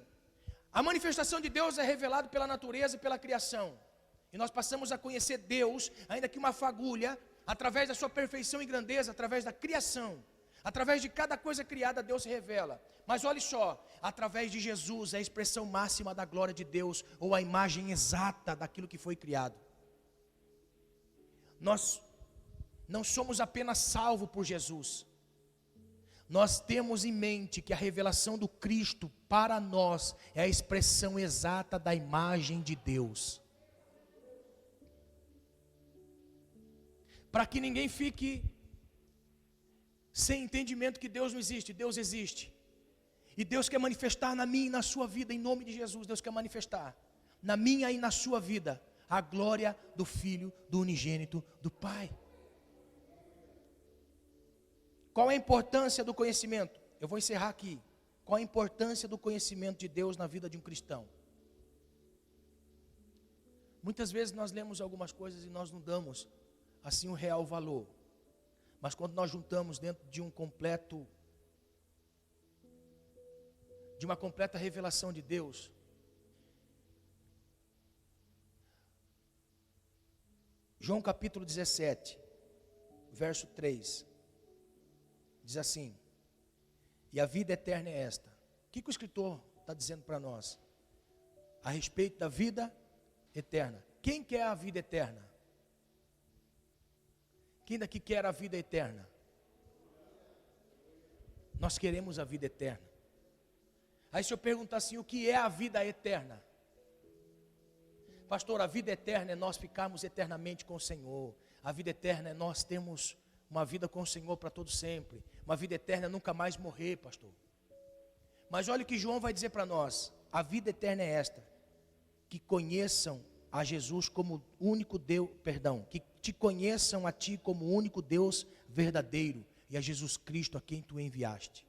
a manifestação de Deus é revelada pela natureza e pela criação. E nós passamos a conhecer Deus, ainda que uma fagulha, através da sua perfeição e grandeza, através da criação. Através de cada coisa criada, Deus se revela. Mas olhe só, através de Jesus, é a expressão máxima da glória de Deus, ou a imagem exata daquilo que foi criado. Nós não somos apenas salvos por Jesus. Nós temos em mente que a revelação do Cristo para nós é a expressão exata da imagem de Deus. Para que ninguém fique sem entendimento que Deus não existe, Deus existe. E Deus quer manifestar na minha e na sua vida, em nome de Jesus. Deus quer manifestar na minha e na sua vida a glória do Filho, do unigênito, do Pai. Qual é a importância do conhecimento? Eu vou encerrar aqui. Qual a importância do conhecimento de Deus na vida de um cristão? Muitas vezes nós lemos algumas coisas e nós não damos assim um real valor. Mas quando nós juntamos dentro de uma completa revelação de Deus, João capítulo 17, verso 3, diz assim: e a vida eterna é esta. O que o escritor está dizendo para nós? A respeito da vida eterna. Quem quer a vida eterna? Quem daqui quer a vida eterna? Nós queremos a vida eterna. Aí se eu perguntar assim: o que é a vida eterna? Pastor, a vida eterna é nós ficarmos eternamente com o Senhor. A vida eterna é nós termos uma vida com o Senhor para todo sempre. Uma vida eterna é nunca mais morrer, pastor. Mas olha o que João vai dizer para nós: a vida eterna é esta, que conheçam a Jesus como único Deus, que te conheçam a ti como o único Deus verdadeiro e a Jesus Cristo a quem tu enviaste.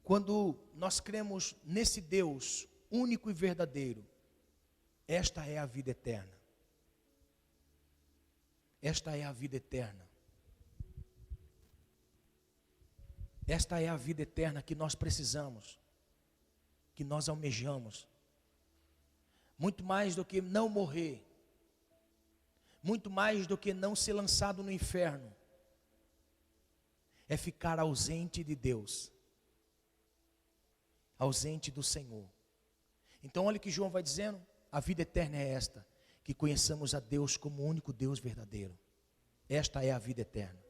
Quando nós cremos nesse Deus único e verdadeiro, esta é a vida eterna. Esta é a vida eterna. Esta é a vida eterna que nós precisamos, que nós almejamos. Muito mais do que não morrer, muito mais do que não ser lançado no inferno, é ficar ausente de Deus, ausente do Senhor. Então olha o que João vai dizendo: a vida eterna é esta, que conheçamos a Deus como o único Deus verdadeiro. Esta é a vida eterna.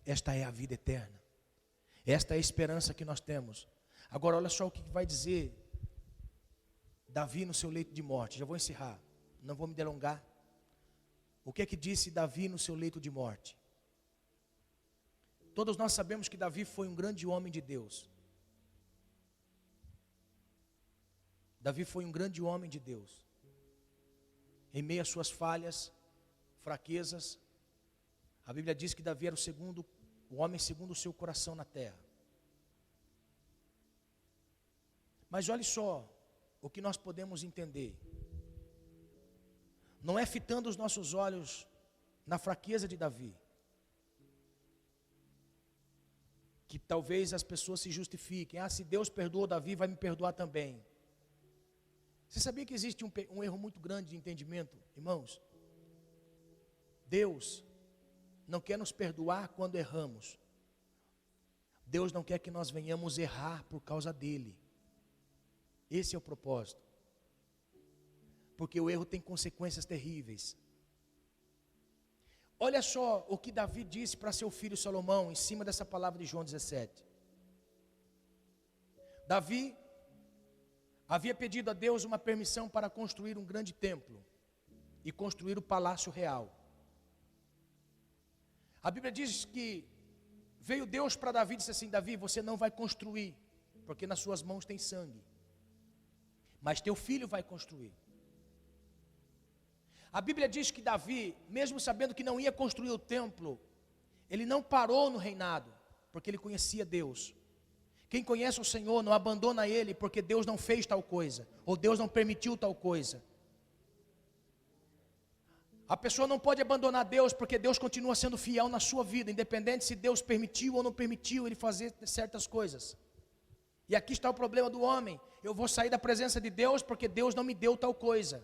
Esta é a vida eterna. Esta é a esperança que nós temos. Agora olha só o que vai dizer Davi no seu leito de morte. Já vou encerrar, não vou me delongar. O que é que disse Davi no seu leito de morte? Todos nós sabemos que Davi foi um grande homem de Deus. Davi foi um grande homem de Deus. Em meio às suas falhas, fraquezas, a Bíblia diz que Davi era o homem segundo o seu coração na terra. Mas olhe só o que nós podemos entender. Não é fitando os nossos olhos na fraqueza de Davi que talvez as pessoas se justifiquem. Se Deus perdoou Davi, vai me perdoar também. Você sabia que existe um erro muito grande de entendimento, irmãos? Deus não quer nos perdoar quando erramos. Deus não quer que nós venhamos errar por causa dele. Esse é o propósito. Porque o erro tem consequências terríveis. Olha só o que Davi disse para seu filho Salomão, em cima dessa palavra de João 17. Davi havia pedido a Deus uma permissão para construir um grande templo e construir o palácio real. A Bíblia diz que veio Deus para Davi e disse assim: Davi, você não vai construir, porque nas suas mãos tem sangue, mas teu filho vai construir. A Bíblia diz que Davi, mesmo sabendo que não ia construir o templo, ele não parou no reinado, porque ele conhecia Deus. Quem conhece o Senhor não abandona ele, porque Deus não fez tal coisa, ou Deus não permitiu tal coisa. A pessoa não pode abandonar Deus, porque Deus continua sendo fiel na sua vida, independente se Deus permitiu ou não permitiu ele fazer certas coisas. E aqui está o problema do homem: eu vou sair da presença de Deus, porque Deus não me deu tal coisa.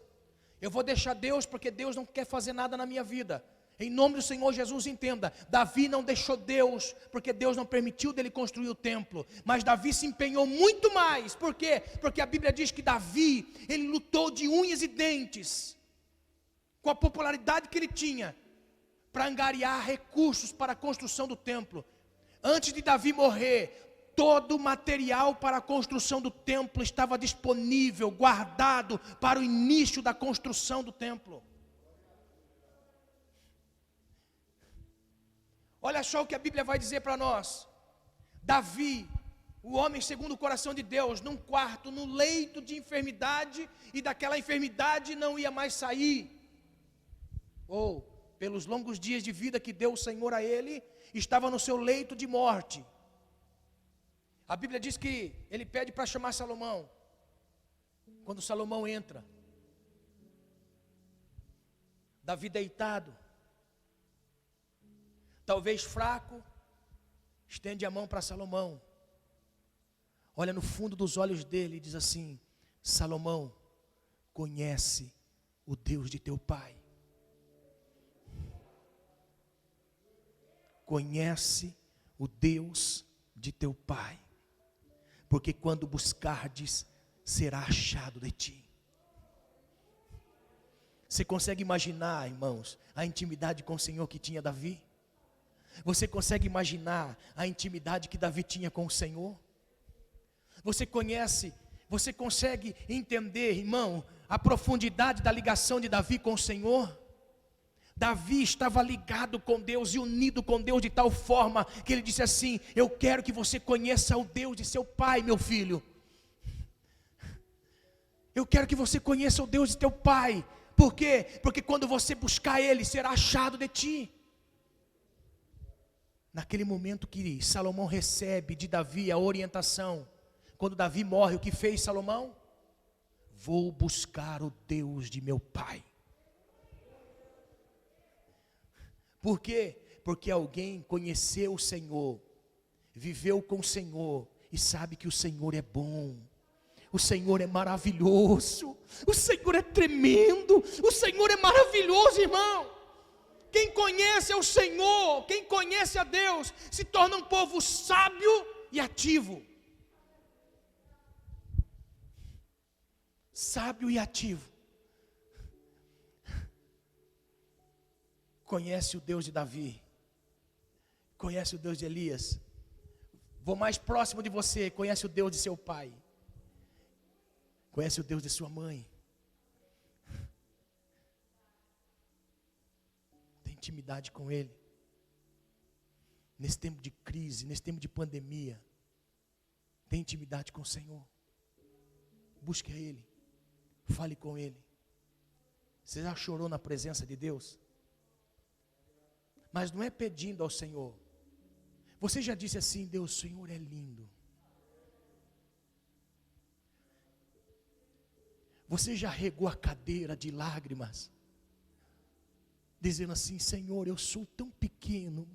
Eu vou deixar Deus, porque Deus não quer fazer nada na minha vida. Em nome do Senhor Jesus, entenda: Davi não deixou Deus, porque Deus não permitiu dele construir o templo. Mas Davi se empenhou muito mais. Por quê? Porque a Bíblia diz que Davi, ele lutou de unhas e dentes, com a popularidade que ele tinha, para angariar recursos para a construção do templo. Antes de Davi morrer, todo o material para a construção do templo estava disponível, guardado para o início da construção do templo. Olha só o que a Bíblia vai dizer para nós. Davi, o homem segundo o coração de Deus, num quarto, no leito de enfermidade, e daquela enfermidade não ia mais sair. Ou, pelos longos dias de vida que deu o Senhor a ele, estava no seu leito de morte. A Bíblia diz que ele pede para chamar Salomão. Quando Salomão entra, Davi deitado, talvez fraco, estende a mão para Salomão, olha no fundo dos olhos dele e diz assim: Salomão, conhece o Deus de teu pai. Conhece o Deus de teu pai, porque quando buscardes, será achado de ti. Você consegue imaginar, irmãos, a intimidade com o Senhor que tinha Davi? Você consegue imaginar a intimidade que Davi tinha com o Senhor? Você consegue entender, irmão, a profundidade da ligação de Davi com o Senhor? Davi estava ligado com Deus e unido com Deus de tal forma que ele disse assim: eu quero que você conheça o Deus de seu pai, meu filho. Eu quero que você conheça o Deus de teu pai. Por quê? Porque quando você buscar ele, será achado de ti. Naquele momento que Salomão recebe de Davi a orientação, quando Davi morre, o que fez Salomão? Vou buscar o Deus de meu pai. Por quê? Porque alguém conheceu o Senhor, viveu com o Senhor e sabe que o Senhor é bom, o Senhor é maravilhoso, o Senhor é tremendo, o Senhor é maravilhoso, irmão. Quem conhece o Senhor, quem conhece a Deus, se torna um povo sábio e ativo. Sábio e ativo. Conhece o Deus de Davi, conhece o Deus de Elias. Vou mais próximo de você, conhece o Deus de seu pai, conhece o Deus de sua mãe. Tem intimidade com Ele. Nesse tempo de crise, nesse tempo de pandemia, tem intimidade com o Senhor. Busque a Ele, fale com Ele. Você já chorou na presença de Deus? Mas não é pedindo ao Senhor. Você já disse assim: Deus, o Senhor é lindo. Você já regou a cadeira de lágrimas, dizendo assim: Senhor, eu sou tão pequeno,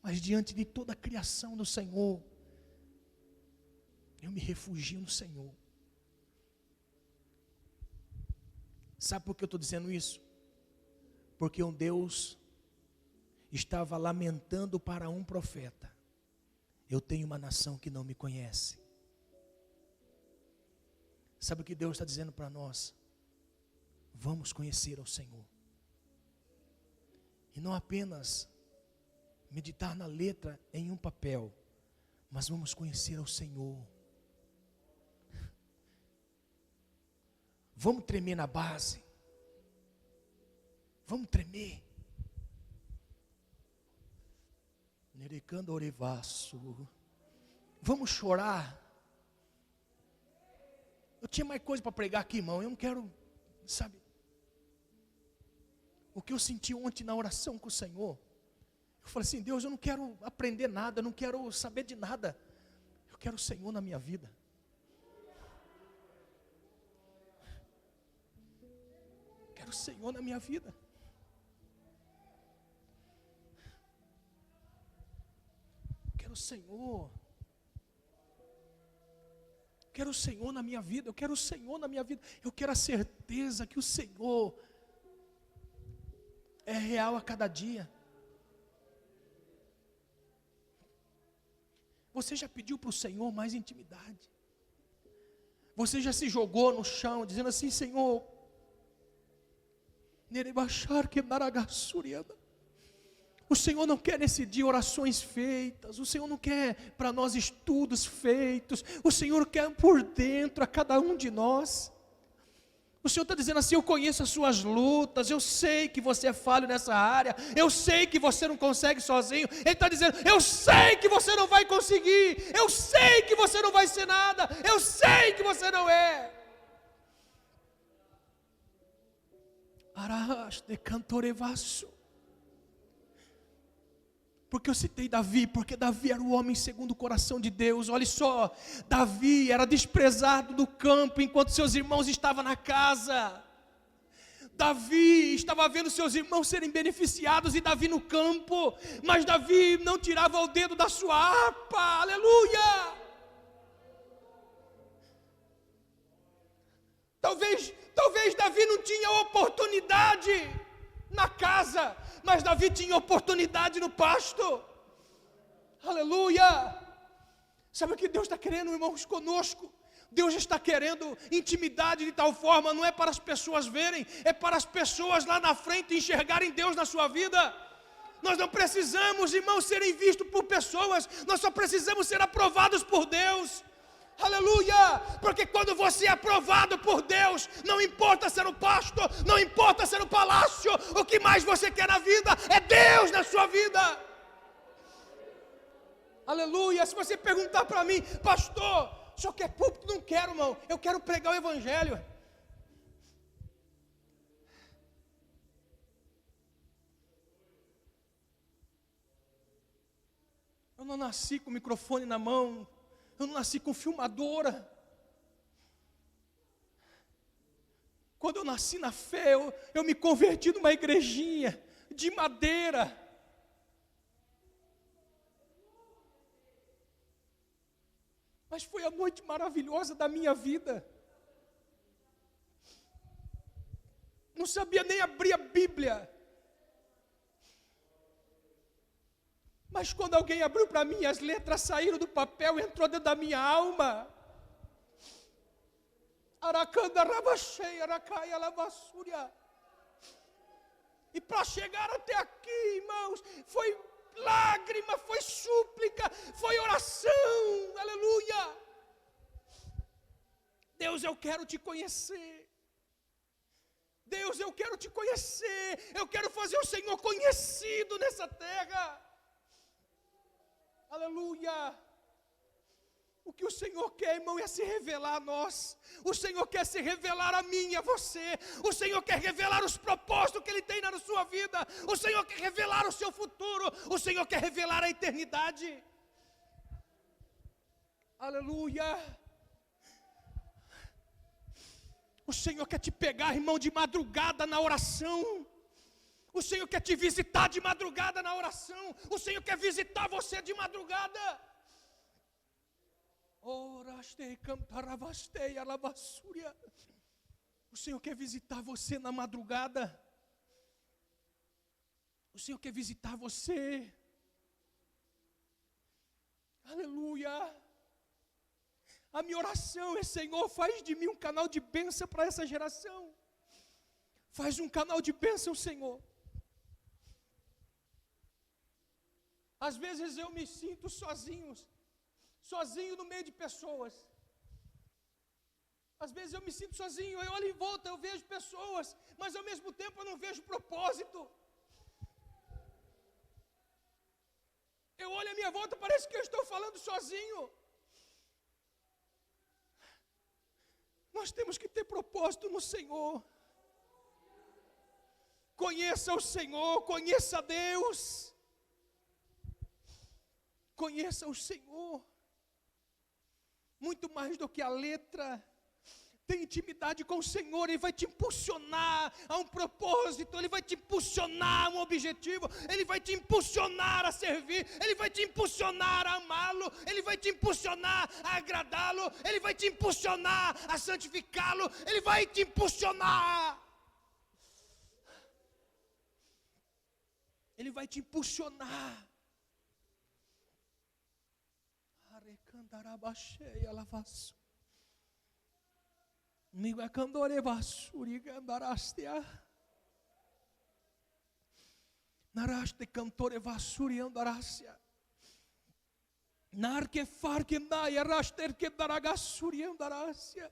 mas diante de toda a criação do Senhor, eu me refugio no Senhor. Sabe por que eu estou dizendo isso? Porque um Deus estava lamentando para um profeta: eu tenho uma nação que não me conhece. Sabe o que Deus está dizendo para nós? Vamos conhecer ao Senhor. E não apenas meditar na letra em um papel, mas vamos conhecer ao Senhor. Vamos tremer na base. Vamos tremer. Nerecando orevaço. Vamos chorar. Eu tinha mais coisa para pregar aqui, irmão. Eu não quero, sabe? O que eu senti ontem na oração com o Senhor. Eu falei assim: Deus, eu não quero aprender nada, eu não quero saber de nada. Eu quero o Senhor na minha vida. Quero o Senhor na minha vida. Quero o Senhor. Quero o Senhor na minha vida. Eu quero o Senhor na minha vida. Eu quero a certeza que o Senhor é real a cada dia. Você já pediu para o Senhor mais intimidade? Você já se jogou no chão dizendo assim: Senhor, o Senhor não quer nesse dia orações feitas, o Senhor não quer para nós estudos feitos, o Senhor quer por dentro a cada um de nós. O Senhor está dizendo assim: eu conheço as suas lutas, eu sei que você é falho nessa área, eu sei que você não consegue sozinho. Ele está dizendo: eu sei que você não vai conseguir, eu sei que você não vai ser nada, eu sei que você não é. Arash de cantorevasso. Porque eu citei Davi, porque Davi era o homem segundo o coração de Deus. Olha só, Davi era desprezado do campo enquanto seus irmãos estavam na casa. Davi estava vendo seus irmãos serem beneficiados e Davi no campo, mas Davi não tirava o dedo da sua harpa. Aleluia! Talvez Davi não tinha oportunidade na casa, mas Davi tinha oportunidade no pasto. Aleluia! Sabe o que Deus está querendo, irmãos, conosco? Deus está querendo intimidade de tal forma, não é para as pessoas verem, é para as pessoas lá na frente enxergarem Deus na sua vida. Nós não precisamos, irmãos, serem vistos por pessoas, nós só precisamos ser aprovados por Deus. Aleluia, porque quando você é aprovado por Deus, não importa ser no pasto, não importa ser no palácio, o que mais você quer na vida é Deus na sua vida. Aleluia. Se você perguntar para mim: pastor, o senhor quer púlpito? Não quero, irmão, eu quero pregar o evangelho. Eu não nasci com o microfone na mão, eu não nasci com filmadora. Quando eu nasci na fé, eu me converti numa igrejinha de madeira. Mas foi a noite maravilhosa da minha vida. Não sabia nem abrir a Bíblia. Mas quando alguém abriu para mim, as letras saíram do papel e entrou dentro da minha alma. Aracanda rabachei, aracaia lavassúria. E para chegar até aqui, irmãos, foi lágrima, foi súplica, foi oração. Aleluia. Deus, eu quero te conhecer. Deus, eu quero te conhecer. Eu quero fazer o Senhor conhecido nessa terra. Aleluia. O que o Senhor quer, irmão, é se revelar a nós. O Senhor quer se revelar a mim e a você. O Senhor quer revelar os propósitos que Ele tem na sua vida. O Senhor quer revelar o seu futuro. O Senhor quer revelar a eternidade. Aleluia. O Senhor quer te pegar, irmão, de madrugada na oração. O Senhor quer te visitar de madrugada na oração. O Senhor quer visitar você de madrugada. O Senhor quer visitar você na madrugada. O Senhor quer visitar você. Aleluia. A minha oração é: Senhor, faz de mim um canal de bênção para essa geração. Faz um canal de bênção, Senhor. Às vezes eu me sinto sozinho no meio de pessoas. Às vezes eu me sinto sozinho, eu olho em volta, eu vejo pessoas, mas ao mesmo tempo eu não vejo propósito. Eu olho à minha volta, parece que eu estou falando sozinho. Nós temos que ter propósito no Senhor. Conheça o Senhor, conheça Deus. Conheça o Senhor. Muito mais do que a letra. Tem intimidade com o Senhor, Ele vai te impulsionar a um propósito, Ele vai te impulsionar a um objetivo, Ele vai te impulsionar a servir, Ele vai te impulsionar a amá-lo, Ele vai te impulsionar a agradá-lo, Ele vai te impulsionar a santificá-lo, Ele vai te impulsionar. Ele vai te impulsionar. Arecandarabachei alavaço. Niga candore vasuri andarastia. Naraste cantore vasuri andarastia. Narque farque naia raster que daragasuri andarastia.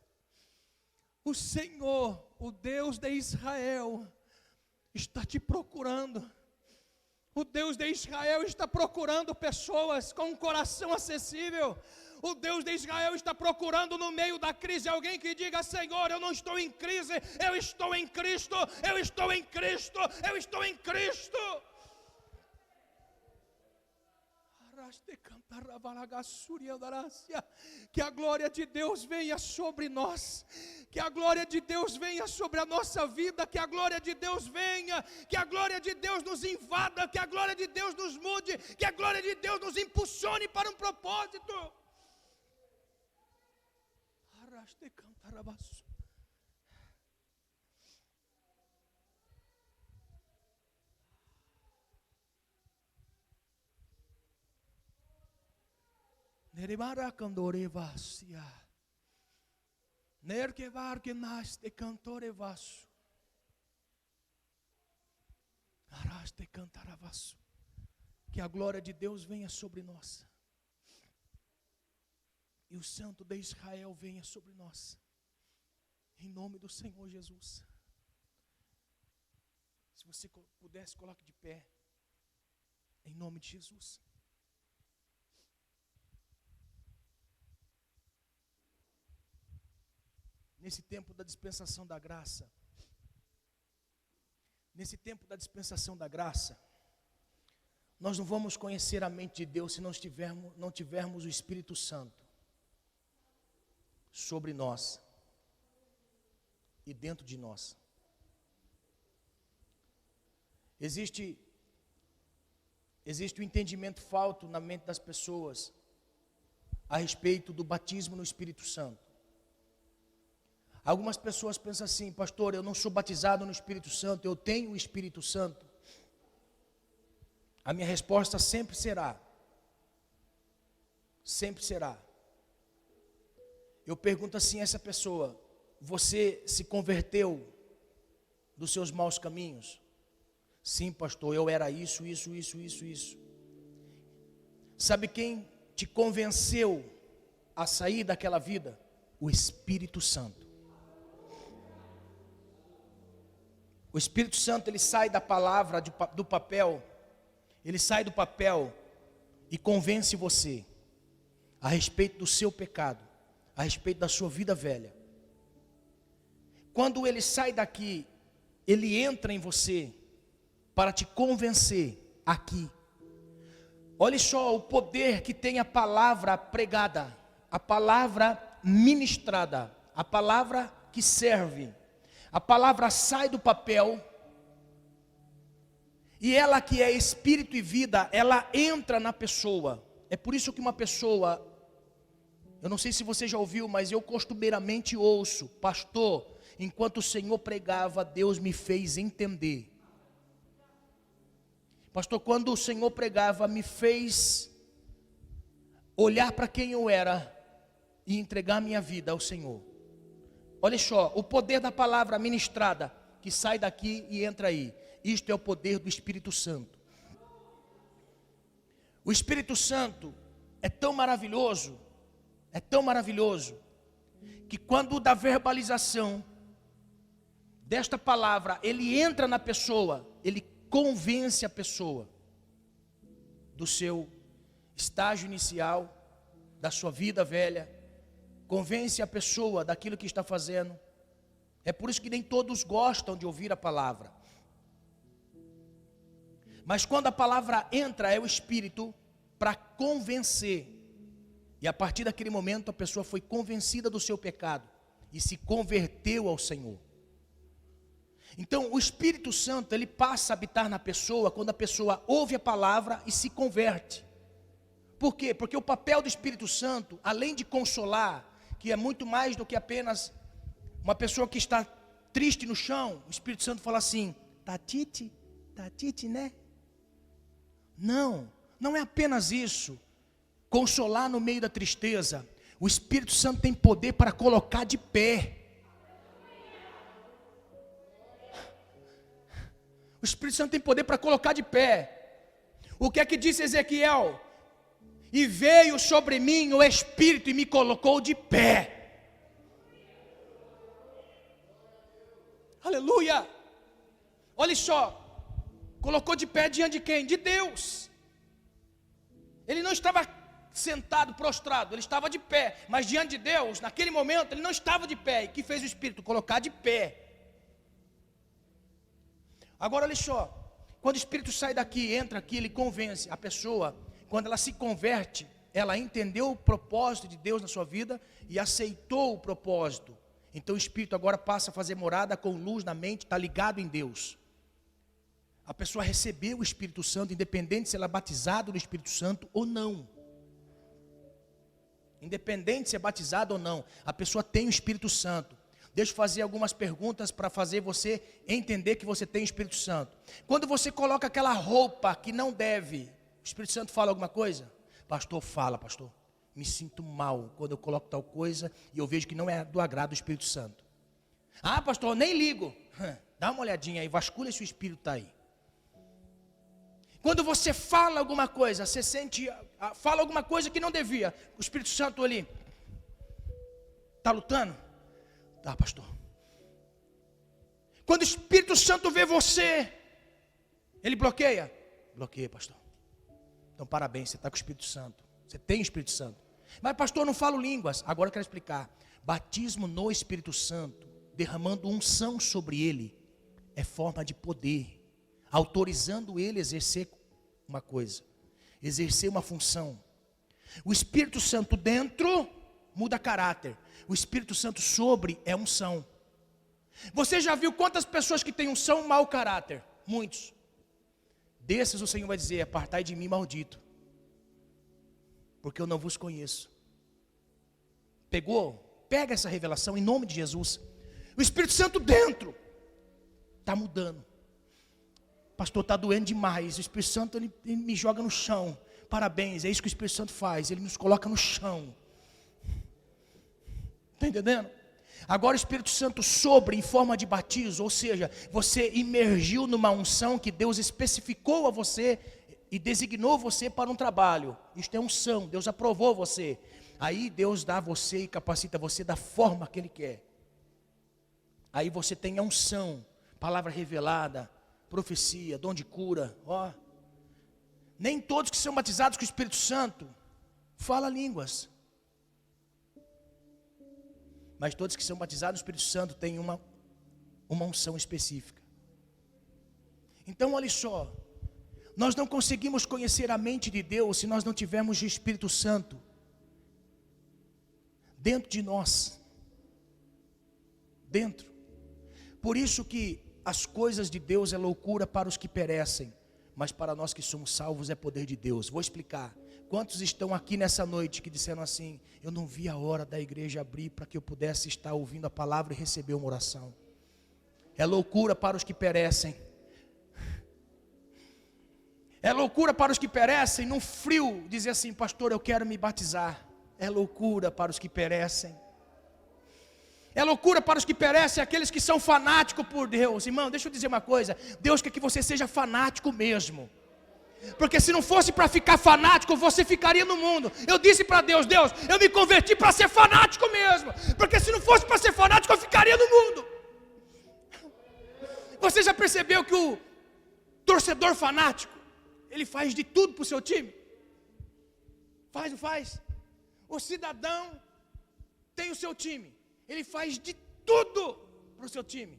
O Senhor, o Deus de Israel, está te procurando. O Deus de Israel está procurando pessoas com um coração acessível. O Deus de Israel está procurando no meio da crise alguém que diga: Senhor, eu não estou em crise, eu estou em Cristo, eu estou em Cristo, eu estou em Cristo. Que a glória de Deus venha sobre nós, que a glória de Deus venha sobre a nossa vida, que a glória de Deus venha, que a glória de Deus nos invada, que a glória de Deus nos mude, que a glória de Deus nos impulsione para um propósito. Arraste cantarabaço. Neribara candore vasia. Nerke var que naste cantore vaso. Araste cantaravaso. Que a glória de Deus venha sobre nós. E o Santo de Israel venha sobre nós. Em nome do Senhor Jesus. Se você pudesse, coloque de pé. Em nome de Jesus. Nesse tempo da dispensação da graça, nós não vamos conhecer a mente de Deus se não tivermos o Espírito Santo sobre nós e dentro de nós. Existe um entendimento falso na mente das pessoas a respeito do batismo no Espírito Santo. Algumas pessoas pensam assim: pastor, eu não sou batizado no Espírito Santo, eu tenho o Espírito Santo. A minha resposta sempre será: eu pergunto assim a essa pessoa: você se converteu dos seus maus caminhos? Sim, pastor, eu era isso. Sabe quem te convenceu a sair daquela vida? O Espírito Santo. O Espírito Santo, ele sai da palavra, do papel, ele sai do papel e convence você a respeito do seu pecado, a respeito da sua vida velha. Quando ele sai daqui, ele entra em você para te convencer aqui. Olha só o poder que tem a palavra pregada, a palavra ministrada, a palavra que serve, a palavra sai do papel, e ela que é espírito e vida, ela entra na pessoa. É por isso que uma pessoa, eu não sei se você já ouviu, mas eu costumeiramente ouço: pastor, enquanto o Senhor pregava, Deus me fez entender. Pastor, quando o Senhor pregava, me fez olhar para quem eu era e entregar minha vida ao Senhor. Olha só, o poder da palavra ministrada, que sai daqui e entra aí. Isto é o poder do Espírito Santo. O Espírito Santo é tão maravilhoso, que quando da verbalização desta palavra, ele entra na pessoa, ele convence a pessoa do seu estágio inicial, da sua vida velha, convence a pessoa daquilo que está fazendo. É por isso que nem todos gostam de ouvir a palavra. Mas quando a palavra entra, é o Espírito para convencer. E a partir daquele momento a pessoa foi convencida do seu pecado e se converteu ao Senhor. Então o Espírito Santo, ele passa a habitar na pessoa quando a pessoa ouve a palavra e se converte. Por quê? Porque o papel do Espírito Santo, além de consolar, que é muito mais do que apenas uma pessoa que está triste no chão, o Espírito Santo fala assim: tá tite, né? Não é apenas isso, consolar no meio da tristeza. O Espírito Santo tem poder para colocar de pé. O Espírito Santo tem poder para colocar de pé. O que é que disse Ezequiel? E veio sobre mim o Espírito e me colocou de pé. Aleluia! Olha só, colocou de pé diante de quem? De Deus. Ele não estava sentado, prostrado, ele estava de pé. Mas diante de Deus, naquele momento, ele não estava de pé. E que fez o Espírito? Colocar de pé. Agora olha só, quando o Espírito sai daqui, entra aqui, ele convence a pessoa. Quando ela se converte, ela entendeu o propósito de Deus na sua vida e aceitou o propósito. Então o Espírito agora passa a fazer morada com luz na mente, está ligado em Deus. A pessoa recebeu o Espírito Santo, independente se ela é batizada no Espírito Santo ou não. Independente se é batizada ou não, a pessoa tem o Espírito Santo. Deixa eu fazer algumas perguntas para fazer você entender que você tem o Espírito Santo. Quando você coloca aquela roupa que não deve, o Espírito Santo fala alguma coisa? Pastor, fala, pastor. Me sinto mal quando eu coloco tal coisa e eu vejo que não é do agrado do Espírito Santo. Ah, pastor, eu nem ligo. Dá uma olhadinha aí, vasculha se o Espírito está aí. Quando você fala alguma coisa, você sente, fala alguma coisa que não devia, o Espírito Santo ali, está lutando? Tá, pastor. Quando o Espírito Santo vê você, ele bloqueia? Bloqueia, pastor. Então parabéns, você está com o Espírito Santo. Você tem o Espírito Santo. Mas pastor, eu não falo línguas. Agora eu quero explicar. Batismo no Espírito Santo, derramando unção sobre ele, é forma de poder, autorizando ele a exercer uma coisa, exercer uma função. O Espírito Santo dentro muda caráter. O Espírito Santo sobre é unção. Você já viu quantas pessoas que têm unção mau caráter? Muitos. Desses o Senhor vai dizer: apartai de mim, maldito, porque eu não vos conheço. Pegou? Pega essa revelação em nome de Jesus. O Espírito Santo dentro está mudando. Pastor, está doendo demais. O Espírito Santo ele me joga no chão. Parabéns, é isso que o Espírito Santo faz. Ele nos coloca no chão. Está entendendo? Agora o Espírito Santo sobre em forma de batismo, ou seja, você imergiu numa unção que Deus especificou a você e designou você para um trabalho. Isto é unção, Deus aprovou você. Aí Deus dá a você e capacita você da forma que Ele quer. Aí você tem a unção, palavra revelada, profecia, dom de cura. Ó, nem todos que são batizados com o Espírito Santo falam línguas. Mas todos que são batizados no Espírito Santo têm uma unção específica. Então olha só, nós não conseguimos conhecer a mente de Deus se nós não tivermos o Espírito Santo dentro de nós. dentro. Por isso que as coisas de Deus é loucura para os que perecem, mas para nós que somos salvos é poder de Deus. Vou explicar. Quantos estão aqui nessa noite que disseram assim: eu não vi a hora da igreja abrir para que eu pudesse estar ouvindo a palavra e receber uma oração? É loucura para os que perecem. É loucura para os que perecem, num frio, dizer assim: pastor, eu quero me batizar. É loucura para os que perecem. É loucura para os que perecem, aqueles que são fanáticos por Deus. Irmão, deixa eu dizer uma coisa: Deus quer que você seja fanático mesmo. Porque se não fosse para ficar fanático, você ficaria no mundo. Eu disse para Deus: Deus, eu me converti para ser fanático mesmo. Porque se não fosse para ser fanático, eu ficaria no mundo. Você já percebeu que o torcedor fanático, ele faz de tudo para o seu time? Faz, não faz? O cidadão tem o seu time, ele faz de tudo para o seu time.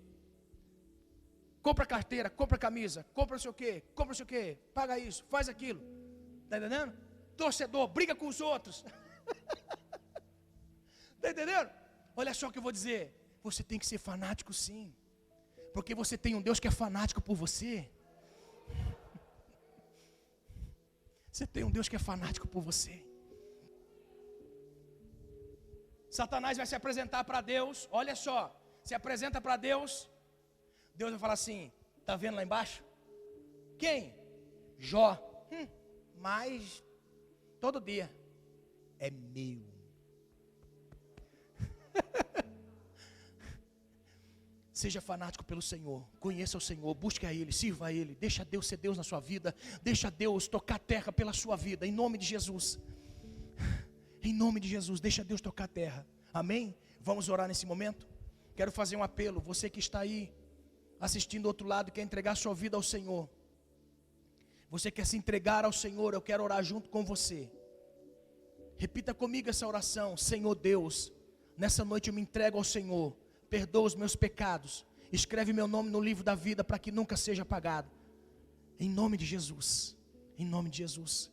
Compra carteira, compra camisa, compra não sei o quê, compra não sei o quê, paga isso, faz aquilo. Está entendendo? Torcedor, briga com os outros. Está entendendo? Olha só o que eu vou dizer. Você tem que ser fanático sim. Porque você tem um Deus que é fanático por você. Você tem um Deus que é fanático por você. Satanás vai se apresentar para Deus. Olha só, se apresenta para Deus. Deus vai falar assim: está vendo lá embaixo? Quem? Jó. Mas todo dia é meu. Seja fanático pelo Senhor, conheça o Senhor, busque a Ele, sirva a Ele, deixa Deus ser Deus na sua vida, deixa Deus tocar a terra pela sua vida, em nome de Jesus. Em nome de Jesus, deixa Deus tocar a terra. Amém? Vamos orar nesse momento? Quero fazer um apelo, você que está aí assistindo do outro lado, quer entregar sua vida ao Senhor, você quer se entregar ao Senhor, eu quero orar junto com você. Repita comigo essa oração: Senhor Deus, nessa noite eu me entrego ao Senhor, perdoa os meus pecados, escreve meu nome no livro da vida para que nunca seja apagado, em nome de Jesus, em nome de Jesus.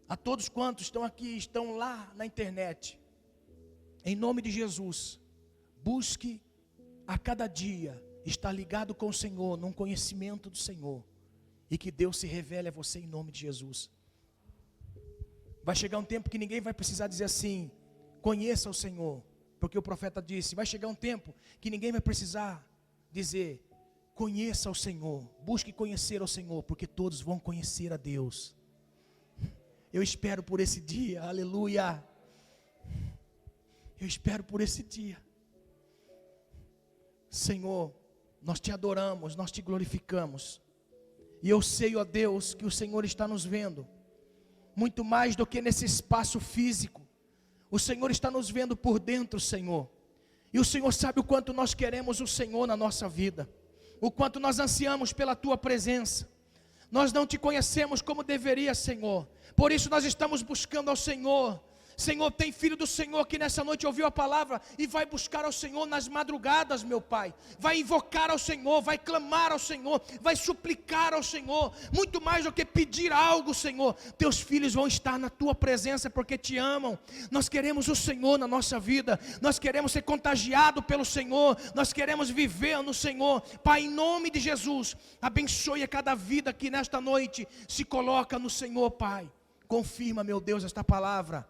A todos quantos estão aqui, estão lá na internet, em nome de Jesus, busque a cada dia estar ligado com o Senhor, num conhecimento do Senhor, e que Deus se revele a você em nome de Jesus. Vai chegar um tempo que ninguém vai precisar dizer assim: conheça o Senhor, porque o profeta disse. Vai chegar um tempo que ninguém vai precisar dizer: conheça o Senhor, busque conhecer o Senhor, porque todos vão conhecer a Deus. Eu espero por esse dia, aleluia. Eu espero por esse dia. Senhor, nós te adoramos, nós te glorificamos. E eu sei, ó Deus, que o Senhor está nos vendo, muito mais do que nesse espaço físico. O Senhor está nos vendo por dentro, Senhor. E o Senhor sabe o quanto nós queremos o Senhor na nossa vida, o quanto nós ansiamos pela Tua presença. Nós não te conhecemos como deveria, Senhor. Por isso nós estamos buscando ao Senhor. Senhor, tem filho do Senhor que nessa noite ouviu a palavra e vai buscar ao Senhor nas madrugadas, meu Pai. Vai invocar ao Senhor, vai clamar ao Senhor, vai suplicar ao Senhor. Muito mais do que pedir algo, Senhor. Teus filhos vão estar na Tua presença porque te amam. Nós queremos o Senhor na nossa vida. Nós queremos ser contagiados pelo Senhor. Nós queremos viver no Senhor. Pai, em nome de Jesus, abençoe a cada vida que nesta noite se coloca no Senhor, Pai. Confirma, meu Deus, esta palavra.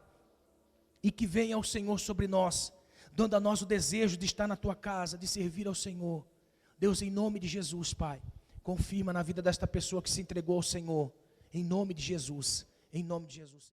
E que venha o Senhor sobre nós, dando a nós o desejo de estar na Tua casa, de servir ao Senhor. Deus, em nome de Jesus, Pai, confirma na vida desta pessoa que se entregou ao Senhor, em nome de Jesus, em nome de Jesus.